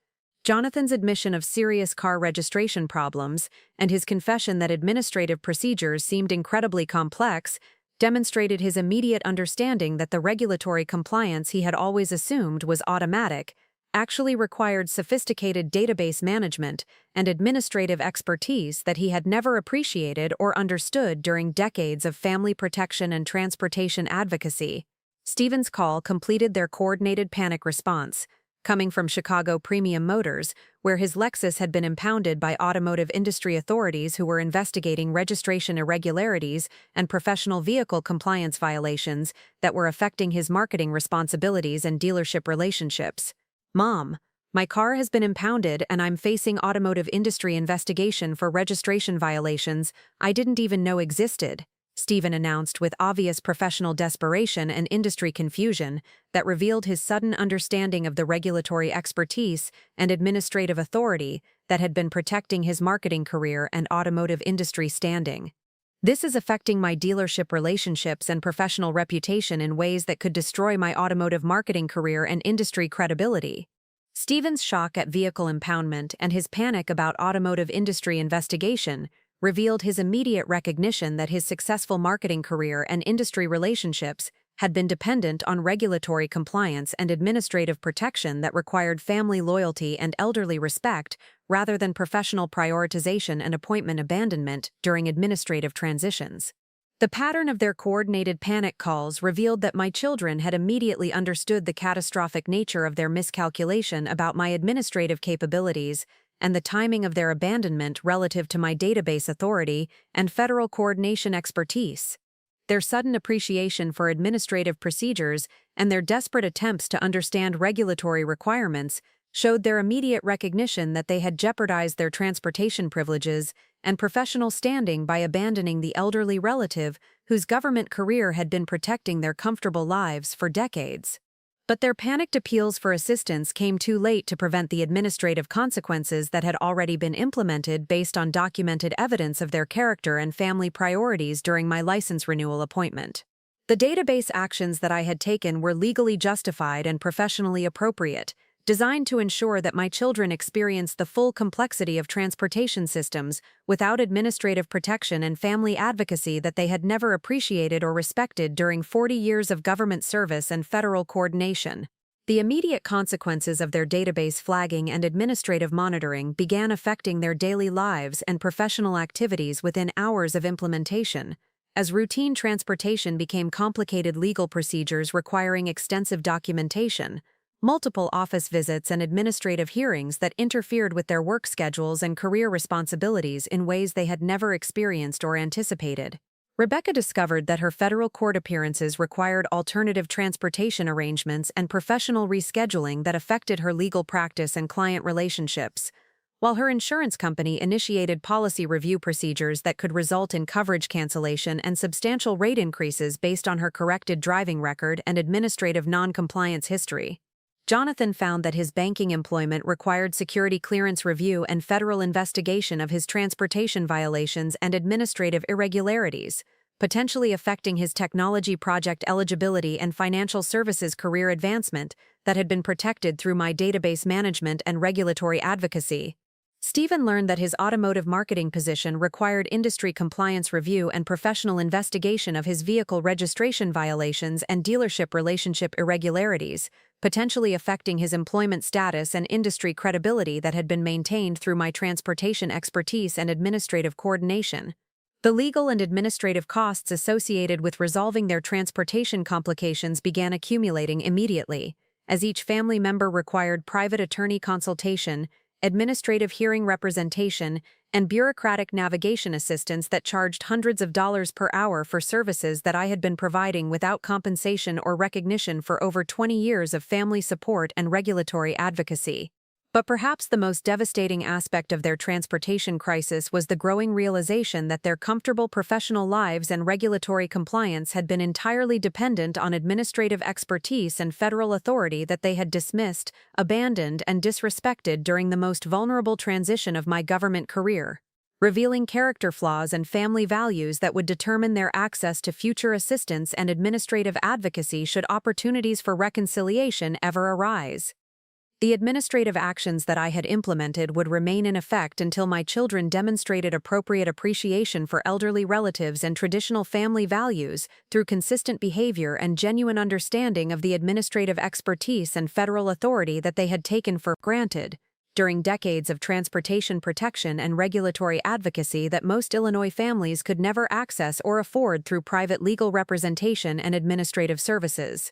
Speaker 1: Jonathan's admission of serious car registration problems and his confession that administrative procedures seemed incredibly complex demonstrated his immediate understanding that the regulatory compliance he had always assumed was automatic actually required sophisticated database management and administrative expertise that he had never appreciated or understood during decades of family protection and transportation advocacy. Stephen's call completed their coordinated panic response, coming from Chicago Premium Motors, where his Lexus had been impounded by automotive industry authorities who were investigating registration irregularities and professional vehicle compliance violations that were affecting his marketing responsibilities and dealership relationships. "Mom, my car has been impounded and I'm facing automotive industry investigation for registration violations I didn't even know existed," Stephen announced with obvious professional desperation and industry confusion that revealed his sudden understanding of the regulatory expertise and administrative authority that had been protecting his marketing career and automotive industry standing. "This is affecting my dealership relationships and professional reputation in ways that could destroy my automotive marketing career and industry credibility." Stephen's shock at vehicle impoundment and his panic about automotive industry investigation revealed his immediate recognition that his successful marketing career and industry relationships had been dependent on regulatory compliance and administrative protection that required family loyalty and elderly respect rather than professional prioritization and appointment abandonment during administrative transitions. The pattern of their coordinated panic calls revealed that my children had immediately understood the catastrophic nature of their miscalculation about my administrative capabilities and the timing of their abandonment relative to my database authority and federal coordination expertise. Their sudden appreciation for administrative procedures and their desperate attempts to understand regulatory requirements showed their immediate recognition that they had jeopardized their transportation privileges and professional standing by abandoning the elderly relative whose government career had been protecting their comfortable lives for decades. But their panicked appeals for assistance came too late to prevent the administrative consequences that had already been implemented based on documented evidence of their character and family priorities during my license renewal appointment. The database actions that I had taken were legally justified and professionally appropriate, designed to ensure that my children experienced the full complexity of transportation systems without administrative protection and family advocacy that they had never appreciated or respected during 40 years of government service and federal coordination. The immediate consequences of their database flagging and administrative monitoring began affecting their daily lives and professional activities within hours of implementation, as routine transportation became complicated legal procedures requiring extensive documentation, multiple office visits and administrative hearings that interfered with their work schedules and career responsibilities in ways they had never experienced or anticipated. Rebecca discovered that her federal court appearances required alternative transportation arrangements and professional rescheduling that affected her legal practice and client relationships, while her insurance company initiated policy review procedures that could result in coverage cancellation and substantial rate increases based on her corrected driving record and administrative non-compliance history. Jonathan found that his banking employment required security clearance review and federal investigation of his transportation violations and administrative irregularities, potentially affecting his technology project eligibility and financial services career advancement that had been protected through my database management and regulatory advocacy. Stephen learned that his automotive marketing position required industry compliance review and professional investigation of his vehicle registration violations and dealership relationship irregularities, potentially affecting his employment status and industry credibility that had been maintained through my transportation expertise and administrative coordination. The legal and administrative costs associated with resolving their transportation complications began accumulating immediately, as each family member required private attorney consultation, administrative hearing representation, and bureaucratic navigation assistance that charged hundreds of dollars per hour for services that I had been providing without compensation or recognition for over 20 years of family support and regulatory advocacy. But perhaps the most devastating aspect of their transportation crisis was the growing realization that their comfortable professional lives and regulatory compliance had been entirely dependent on administrative expertise and federal authority that they had dismissed, abandoned, and disrespected during the most vulnerable transition of my government career, revealing character flaws and family values that would determine their access to future assistance and administrative advocacy should opportunities for reconciliation ever arise. The administrative actions that I had implemented would remain in effect until my children demonstrated appropriate appreciation for elderly relatives and traditional family values through consistent behavior and genuine understanding of the administrative expertise and federal authority that they had taken for granted during decades of transportation protection and regulatory advocacy that most Illinois families could never access or afford through private legal representation and administrative services.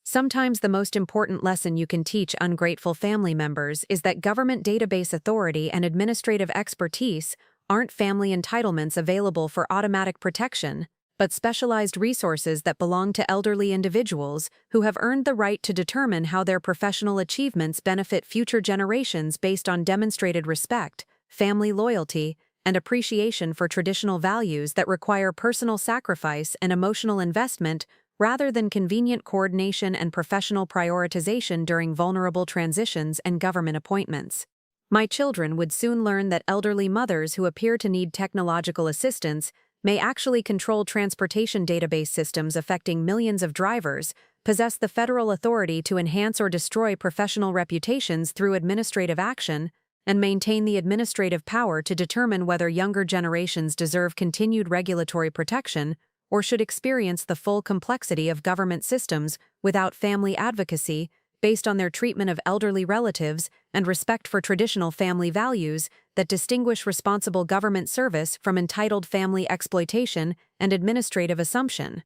Speaker 1: Sometimes the most important lesson you can teach ungrateful family members is that government database authority and administrative expertise aren't family entitlements available for automatic protection, but specialized resources that belong to elderly individuals who have earned the right to determine how their professional achievements benefit future generations based on demonstrated respect, family loyalty, and appreciation for traditional values that require personal sacrifice and emotional investment rather than convenient coordination and professional prioritization during vulnerable transitions and government appointments. My children would soon learn that elderly mothers who appear to need technological assistance may actually control transportation database systems affecting millions of drivers, possess the federal authority to enhance or destroy professional reputations through administrative action, and maintain the administrative power to determine whether younger generations deserve continued regulatory protection or should experience the full complexity of government systems without family advocacy based on their treatment of elderly relatives and respect for traditional family values that distinguish responsible government service from entitled family exploitation and administrative assumption.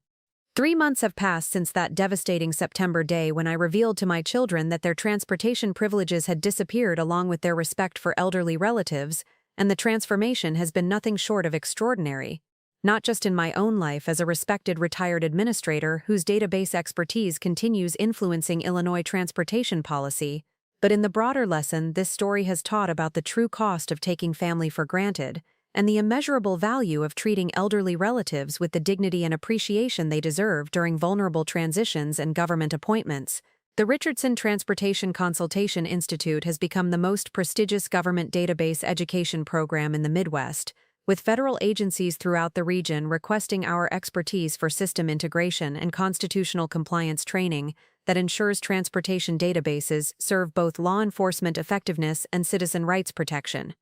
Speaker 1: 3 months have passed since that devastating September day when I revealed to my children that their transportation privileges had disappeared along with their respect for elderly relatives, and the transformation has been nothing short of extraordinary. Not just in my own life as a respected retired administrator whose database expertise continues influencing Illinois transportation policy, but in the broader lesson this story has taught about the true cost of taking family for granted and the immeasurable value of treating elderly relatives with the dignity and appreciation they deserve during vulnerable transitions and government appointments. The Richardson Transportation Consultation Institute has become the most prestigious government database education program in the Midwest, with federal agencies throughout the region requesting our expertise for system integration and constitutional compliance training that ensures transportation databases serve both law enforcement effectiveness and citizen rights protection.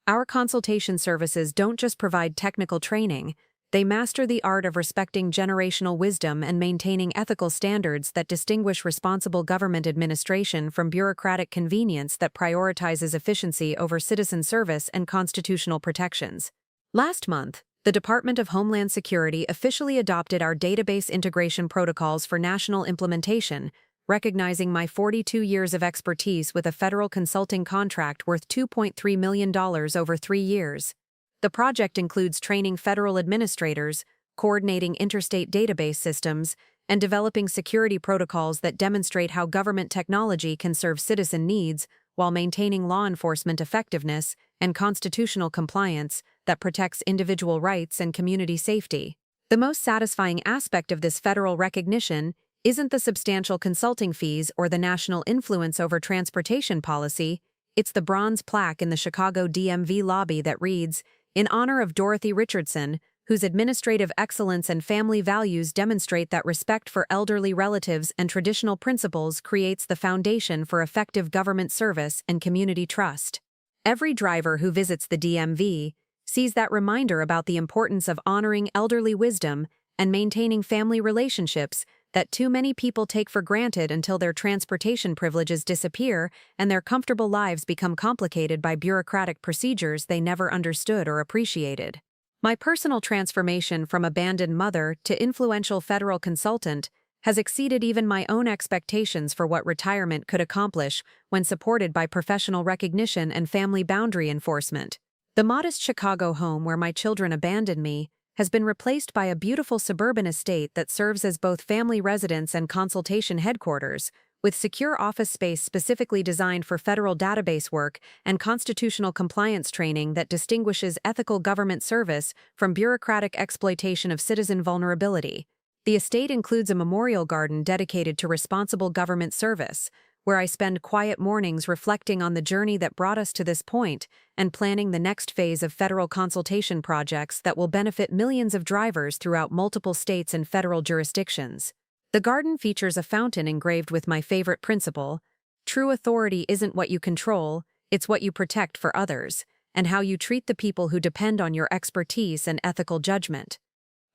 Speaker 1: Our consultation services don't just provide technical training, they master the art of respecting generational wisdom and maintaining ethical standards that distinguish responsible government administration from bureaucratic convenience that prioritizes efficiency over citizen service and constitutional protections. Last month, the Department of Homeland Security officially adopted our database integration protocols for national implementation, recognizing my 42 years of expertise with a federal consulting contract worth $2.3 million over 3 years. The project includes training federal administrators, coordinating interstate database systems, and developing security protocols that demonstrate how government technology can serve citizen needs while maintaining law enforcement effectiveness and constitutional compliance that protects individual rights and community safety. The most satisfying aspect of this federal recognition isn't the substantial consulting fees or the national influence over transportation policy, it's the bronze plaque in the Chicago DMV lobby that reads, "In honor of Dorothy Richardson, whose administrative excellence and family values demonstrate that respect for elderly relatives and traditional principles creates the foundation for effective government service and community trust." Every driver who visits the DMV sees that reminder about the importance of honoring elderly wisdom and maintaining family relationships that too many people take for granted until their transportation privileges disappear and their comfortable lives become complicated by bureaucratic procedures they never understood or appreciated. My personal transformation from abandoned mother to influential federal consultant has exceeded even my own expectations for what retirement could accomplish when supported by professional recognition and family boundary enforcement. The modest Chicago home where my children abandoned me has been replaced by a beautiful suburban estate that serves as both family residence and consultation headquarters, with secure office space specifically designed for federal database work and constitutional compliance training that distinguishes ethical government service from bureaucratic exploitation of citizen vulnerability. The estate includes a memorial garden dedicated to responsible government service, where I spend quiet mornings reflecting on the journey that brought us to this point and planning the next phase of federal consultation projects that will benefit millions of drivers throughout multiple states and federal jurisdictions. The garden features a fountain engraved with my favorite principle: true authority isn't what you control, it's what you protect for others, and how you treat the people who depend on your expertise and ethical judgment.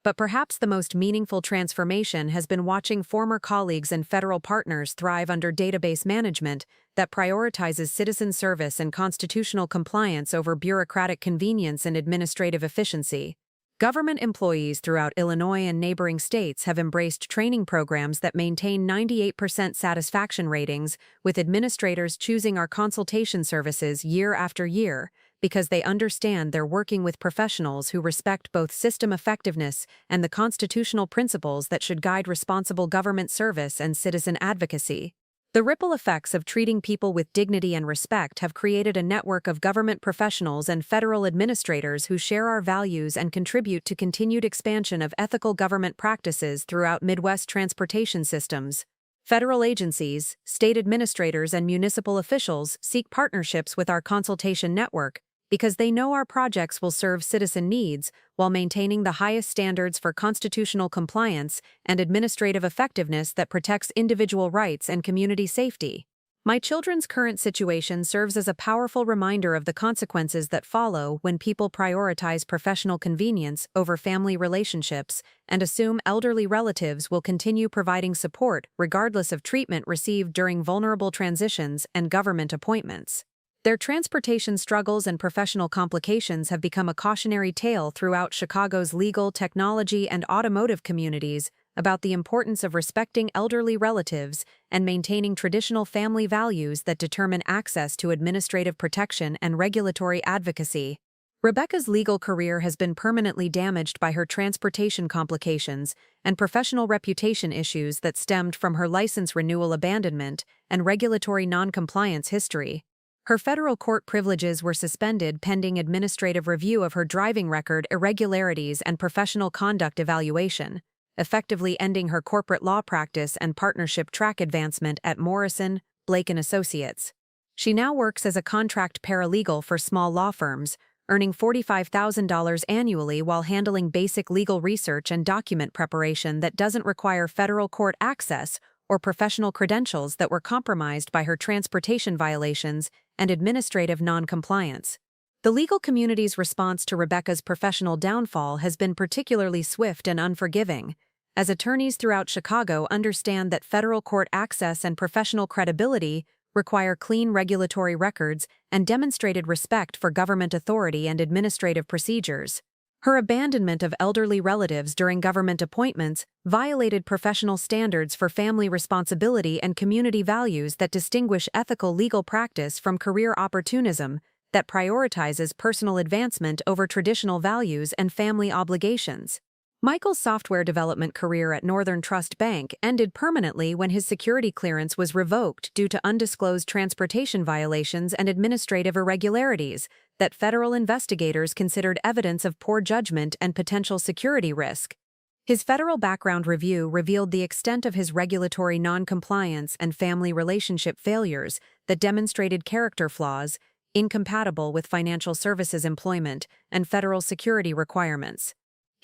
Speaker 1: But perhaps the most meaningful transformation has been watching former colleagues and federal partners thrive under database management that prioritizes citizen service and constitutional compliance over bureaucratic convenience and administrative efficiency. Government employees throughout Illinois and neighboring states have embraced training programs that maintain 98% satisfaction ratings, with administrators choosing our consultation services year after year, because they understand they're working with professionals who respect both system effectiveness and the constitutional principles that should guide responsible government service and citizen advocacy. The ripple effects of treating people with dignity and respect have created a network of government professionals and federal administrators who share our values and contribute to continued expansion of ethical government practices throughout Midwest transportation systems. Federal agencies, state administrators, and municipal officials seek partnerships with our consultation network because they know our projects will serve citizen needs while maintaining the highest standards for constitutional compliance and administrative effectiveness that protects individual rights and community safety. My children's current situation serves as a powerful reminder of the consequences that follow when people prioritize professional convenience over family relationships and assume elderly relatives will continue providing support regardless of treatment received during vulnerable transitions and government appointments. Their transportation struggles and professional complications have become a cautionary tale throughout Chicago's legal, technology, and automotive communities about the importance of respecting elderly relatives and maintaining traditional family values that determine access to administrative protection and regulatory advocacy. Rebecca's legal career has been permanently damaged by her transportation complications and professional reputation issues that stemmed from her license renewal abandonment and regulatory noncompliance history. Her federal court privileges were suspended pending administrative review of her driving record irregularities and professional conduct evaluation, effectively ending her corporate law practice and partnership track advancement at Morrison, Blake & Associates. She now works as a contract paralegal for small law firms, earning $45,000 annually while handling basic legal research and document preparation that doesn't require federal court access or professional credentials that were compromised by her transportation violations and administrative noncompliance. The legal community's response to Rebecca's professional downfall has been particularly swift and unforgiving, as attorneys throughout Chicago understand that federal court access and professional credibility require clean regulatory records and demonstrated respect for government authority and administrative procedures. Her abandonment of elderly relatives during government appointments violated professional standards for family responsibility and community values that distinguish ethical legal practice from career opportunism that prioritizes personal advancement over traditional values and family obligations. Michael's software development career at Northern Trust Bank ended permanently when his security clearance was revoked due to undisclosed transportation violations and administrative irregularities that federal investigators considered evidence of poor judgment and potential security risk. His federal background review revealed the extent of his regulatory noncompliance and family relationship failures that demonstrated character flaws incompatible with financial services employment and federal security requirements.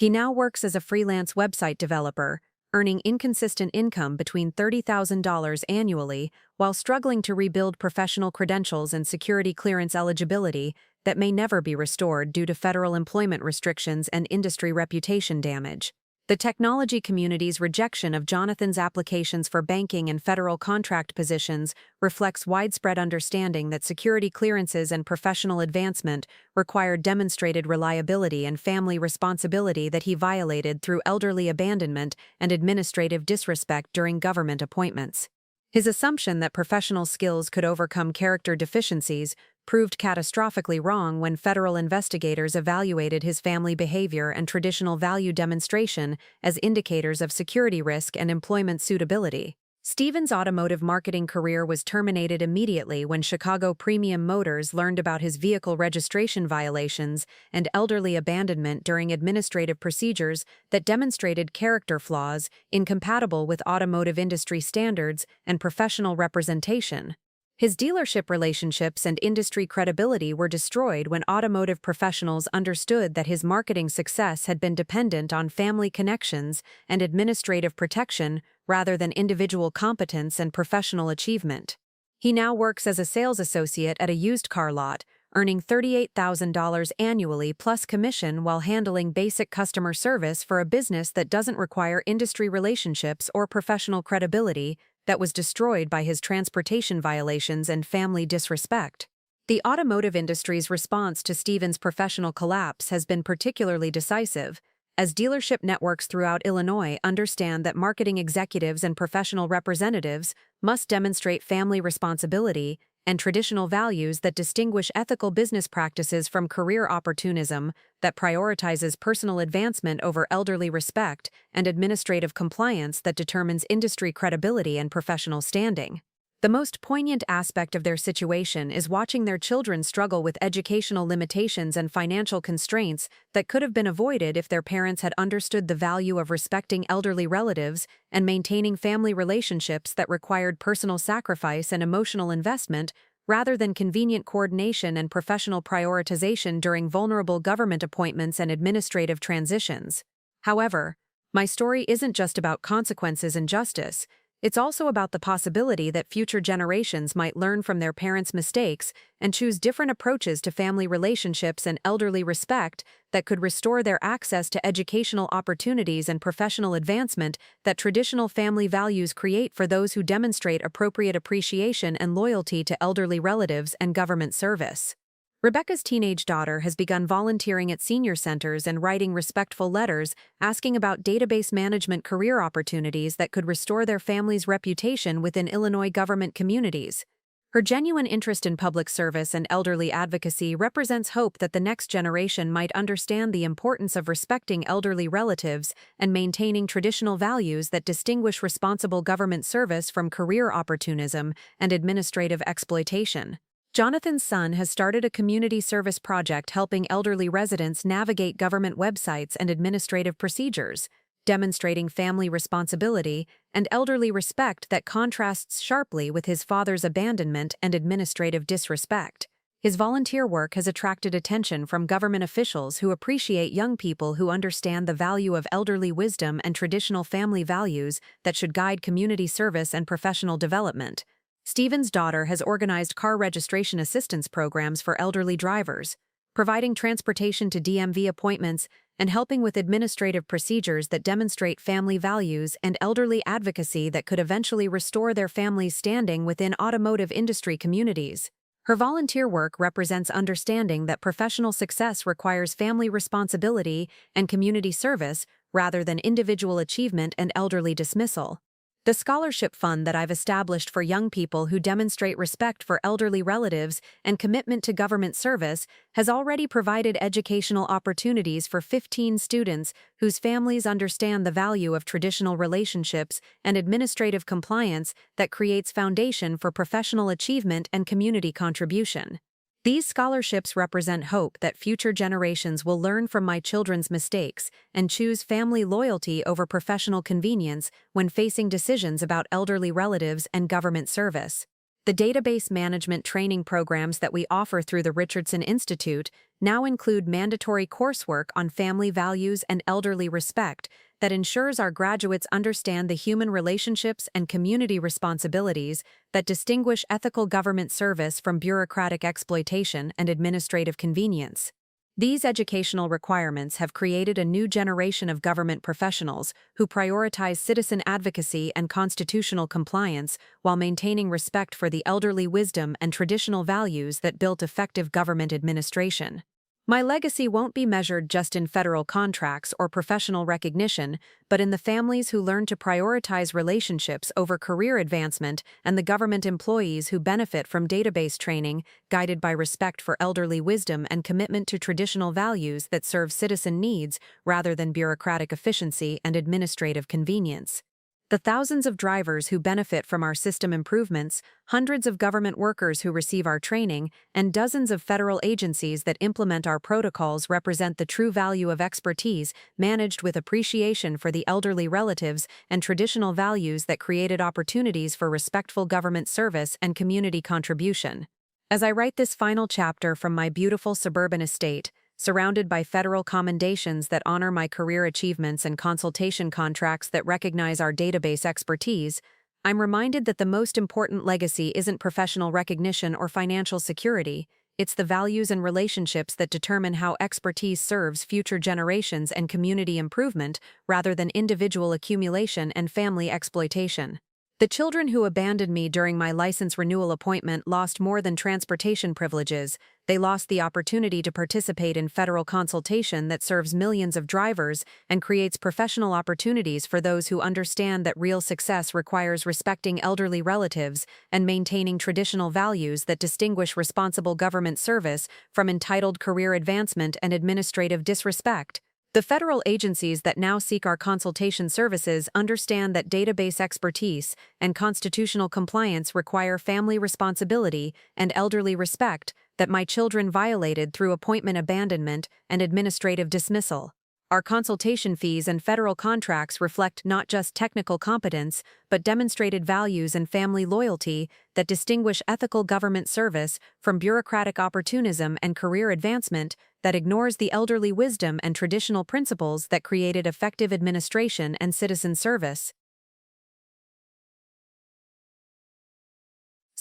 Speaker 1: He now works as a freelance website developer, earning inconsistent income between $30,000 annually while struggling to rebuild professional credentials and security clearance eligibility that may never be restored due to federal employment restrictions and industry reputation damage. The technology community's rejection of Jonathan's applications for banking and federal contract positions reflects widespread understanding that security clearances and professional advancement required demonstrated reliability and family responsibility that he violated through elderly abandonment and administrative disrespect during government appointments. His assumption that professional skills could overcome character deficiencies proved catastrophically wrong when federal investigators evaluated his family behavior and traditional value demonstration as indicators of security risk and employment suitability. Stevens' automotive marketing career was terminated immediately when Chicago Premium Motors learned about his vehicle registration violations and elderly abandonment during administrative procedures that demonstrated character flaws incompatible with automotive industry standards and professional representation. His dealership relationships and industry credibility were destroyed when automotive professionals understood that his marketing success had been dependent on family connections and administrative protection rather than individual competence and professional achievement. He now works as a sales associate at a used car lot, earning $38,000 annually plus commission while handling basic customer service for a business that doesn't require industry relationships or professional credibility that was destroyed by his transportation violations and family disrespect. The automotive industry's response to Stevens' professional collapse has been particularly decisive, as dealership networks throughout Illinois understand that marketing executives and professional representatives must demonstrate family responsibility and traditional values that distinguish ethical business practices from career opportunism that prioritizes personal advancement over elderly respect and administrative compliance that determines industry credibility and professional standing. The most poignant aspect of their situation is watching their children struggle with educational limitations and financial constraints that could have been avoided if their parents had understood the value of respecting elderly relatives and maintaining family relationships that required personal sacrifice and emotional investment rather than convenient coordination and professional prioritization during vulnerable government appointments and administrative transitions. However, my story isn't just about consequences and justice. It's also about the possibility that future generations might learn from their parents' mistakes and choose different approaches to family relationships and elderly respect that could restore their access to educational opportunities and professional advancement that traditional family values create for those who demonstrate appropriate appreciation and loyalty to elderly relatives and government service. Rebecca's teenage daughter has begun volunteering at senior centers and writing respectful letters asking about database management career opportunities that could restore their family's reputation within Illinois government communities. Her genuine interest in public service and elderly advocacy represents hope that the next generation might understand the importance of respecting elderly relatives and maintaining traditional values that distinguish responsible government service from career opportunism and administrative exploitation. Jonathan's son has started a community service project helping elderly residents navigate government websites and administrative procedures, demonstrating family responsibility and elderly respect that contrasts sharply with his father's abandonment and administrative disrespect. His volunteer work has attracted attention from government officials who appreciate young people who understand the value of elderly wisdom and traditional family values that should guide community service and professional development. Stevens' daughter has organized car registration assistance programs for elderly drivers, providing transportation to DMV appointments and helping with administrative procedures that demonstrate family values and elderly advocacy that could eventually restore their family's standing within automotive industry communities. Her volunteer work represents understanding that professional success requires family responsibility and community service rather than individual achievement and elderly dismissal. The scholarship fund that I've established for young people who demonstrate respect for elderly relatives and commitment to government service has already provided educational opportunities for 15 students whose families understand the value of traditional relationships and administrative compliance that creates foundation for professional achievement and community contribution. These scholarships represent hope that future generations will learn from my children's mistakes and choose family loyalty over professional convenience when facing decisions about elderly relatives and government service. The database management training programs that we offer through the Richardson Institute now include mandatory coursework on family values and elderly respect that ensures our graduates understand the human relationships and community responsibilities that distinguish ethical government service from bureaucratic exploitation and administrative convenience. These educational requirements have created a new generation of government professionals who prioritize citizen advocacy and constitutional compliance while maintaining respect for the elderly wisdom and traditional values that built effective government administration. My legacy won't be measured just in federal contracts or professional recognition, but in the families who learn to prioritize relationships over career advancement and the government employees who benefit from database training, guided by respect for elderly wisdom and commitment to traditional values that serve citizen needs rather than bureaucratic efficiency and administrative convenience. The thousands of drivers who benefit from our system improvements, hundreds of government workers who receive our training, and dozens of federal agencies that implement our protocols represent the true value of expertise managed with appreciation for the elderly relatives and traditional values that created opportunities for respectful government service and community contribution. As I write this final chapter from my beautiful suburban estate, surrounded by federal commendations that honor my career achievements and consultation contracts that recognize our database expertise, I'm reminded that the most important legacy isn't professional recognition or financial security, it's the values and relationships that determine how expertise serves future generations and community improvement rather than individual accumulation and family exploitation. The children who abandoned me during my license renewal appointment lost more than transportation privileges. They lost the opportunity to participate in federal consultation that serves millions of drivers and creates professional opportunities for those who understand that real success requires respecting elderly relatives and maintaining traditional values that distinguish responsible government service from entitled career advancement and administrative disrespect. The federal agencies that now seek our consultation services understand that database expertise and constitutional compliance require family responsibility and elderly respect that my children violated through appointment abandonment and administrative dismissal. Our consultation fees and federal contracts reflect not just technical competence, but demonstrated values and family loyalty that distinguish ethical government service from bureaucratic opportunism and career advancement that ignores the elderly wisdom and traditional principles that created effective administration and citizen service.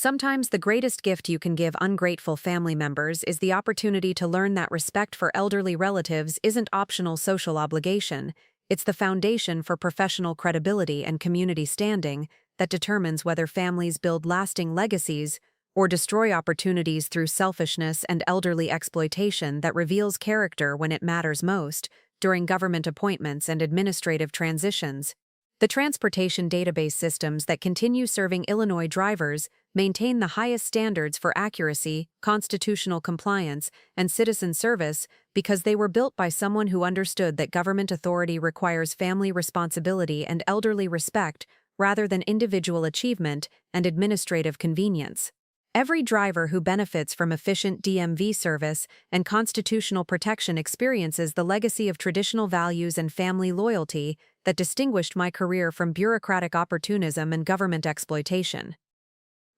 Speaker 1: Sometimes the greatest gift you can give ungrateful family members is the opportunity to learn that respect for elderly relatives isn't optional social obligation, it's the foundation for professional credibility and community standing that determines whether families build lasting legacies or destroy opportunities through selfishness and elderly exploitation that reveals character when it matters most, during government appointments and administrative transitions. The transportation database systems that continue serving Illinois drivers maintain the highest standards for accuracy, constitutional compliance, and citizen service because they were built by someone who understood that government authority requires family responsibility and elderly respect rather than individual achievement and administrative convenience. Every driver who benefits from efficient DMV service and constitutional protection experiences the legacy of traditional values and family loyalty that distinguished my career from bureaucratic opportunism and government exploitation.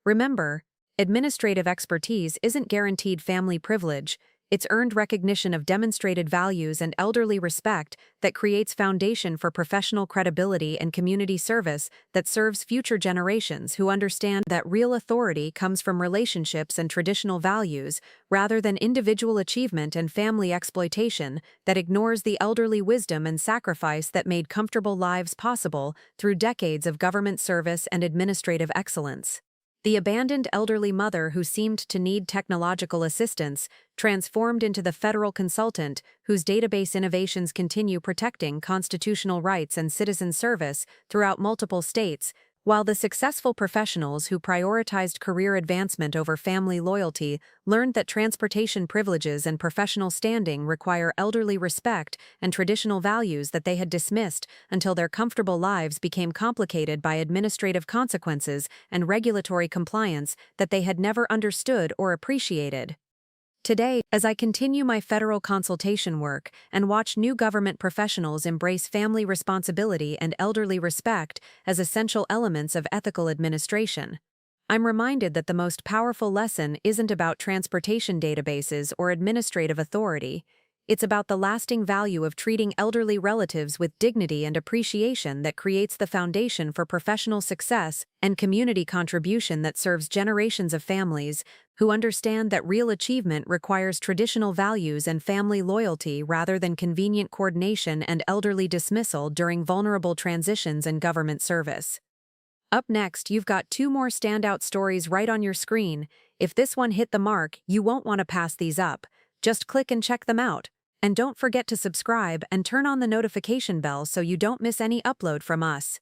Speaker 1: Remember, administrative expertise isn't guaranteed family privilege, it's earned recognition of demonstrated values and elderly respect that creates foundation for professional credibility and community service that serves future generations who understand that real authority comes from relationships and traditional values rather than individual achievement and family exploitation that ignores the elderly wisdom and sacrifice that made comfortable lives possible through decades of government service and administrative excellence. The abandoned elderly mother who seemed to need technological assistance transformed into the federal consultant whose database innovations continue protecting constitutional rights and citizen service throughout multiple states, While the successful professionals who prioritized career advancement over family loyalty learned that transportation privileges and professional standing require elderly respect and traditional values that they had dismissed until their comfortable lives became complicated by administrative consequences and regulatory compliance that they had never understood or appreciated. Today, as I continue my federal consultation work and watch new government professionals embrace family responsibility and elderly respect as essential elements of ethical administration, I'm reminded that the most powerful lesson isn't about transportation databases or administrative authority. It's about the lasting value of treating elderly relatives with dignity and appreciation that creates the foundation for professional success and community contribution that serves generations of families who understand that real achievement requires traditional values and family loyalty rather than convenient coordination and elderly dismissal during vulnerable transitions in government service. Up next, you've got two more standout stories right on your screen. If this one hit the mark, you won't want to pass these up. Just click and check them out. And don't forget to subscribe and turn on the notification bell so you don't miss any upload from us.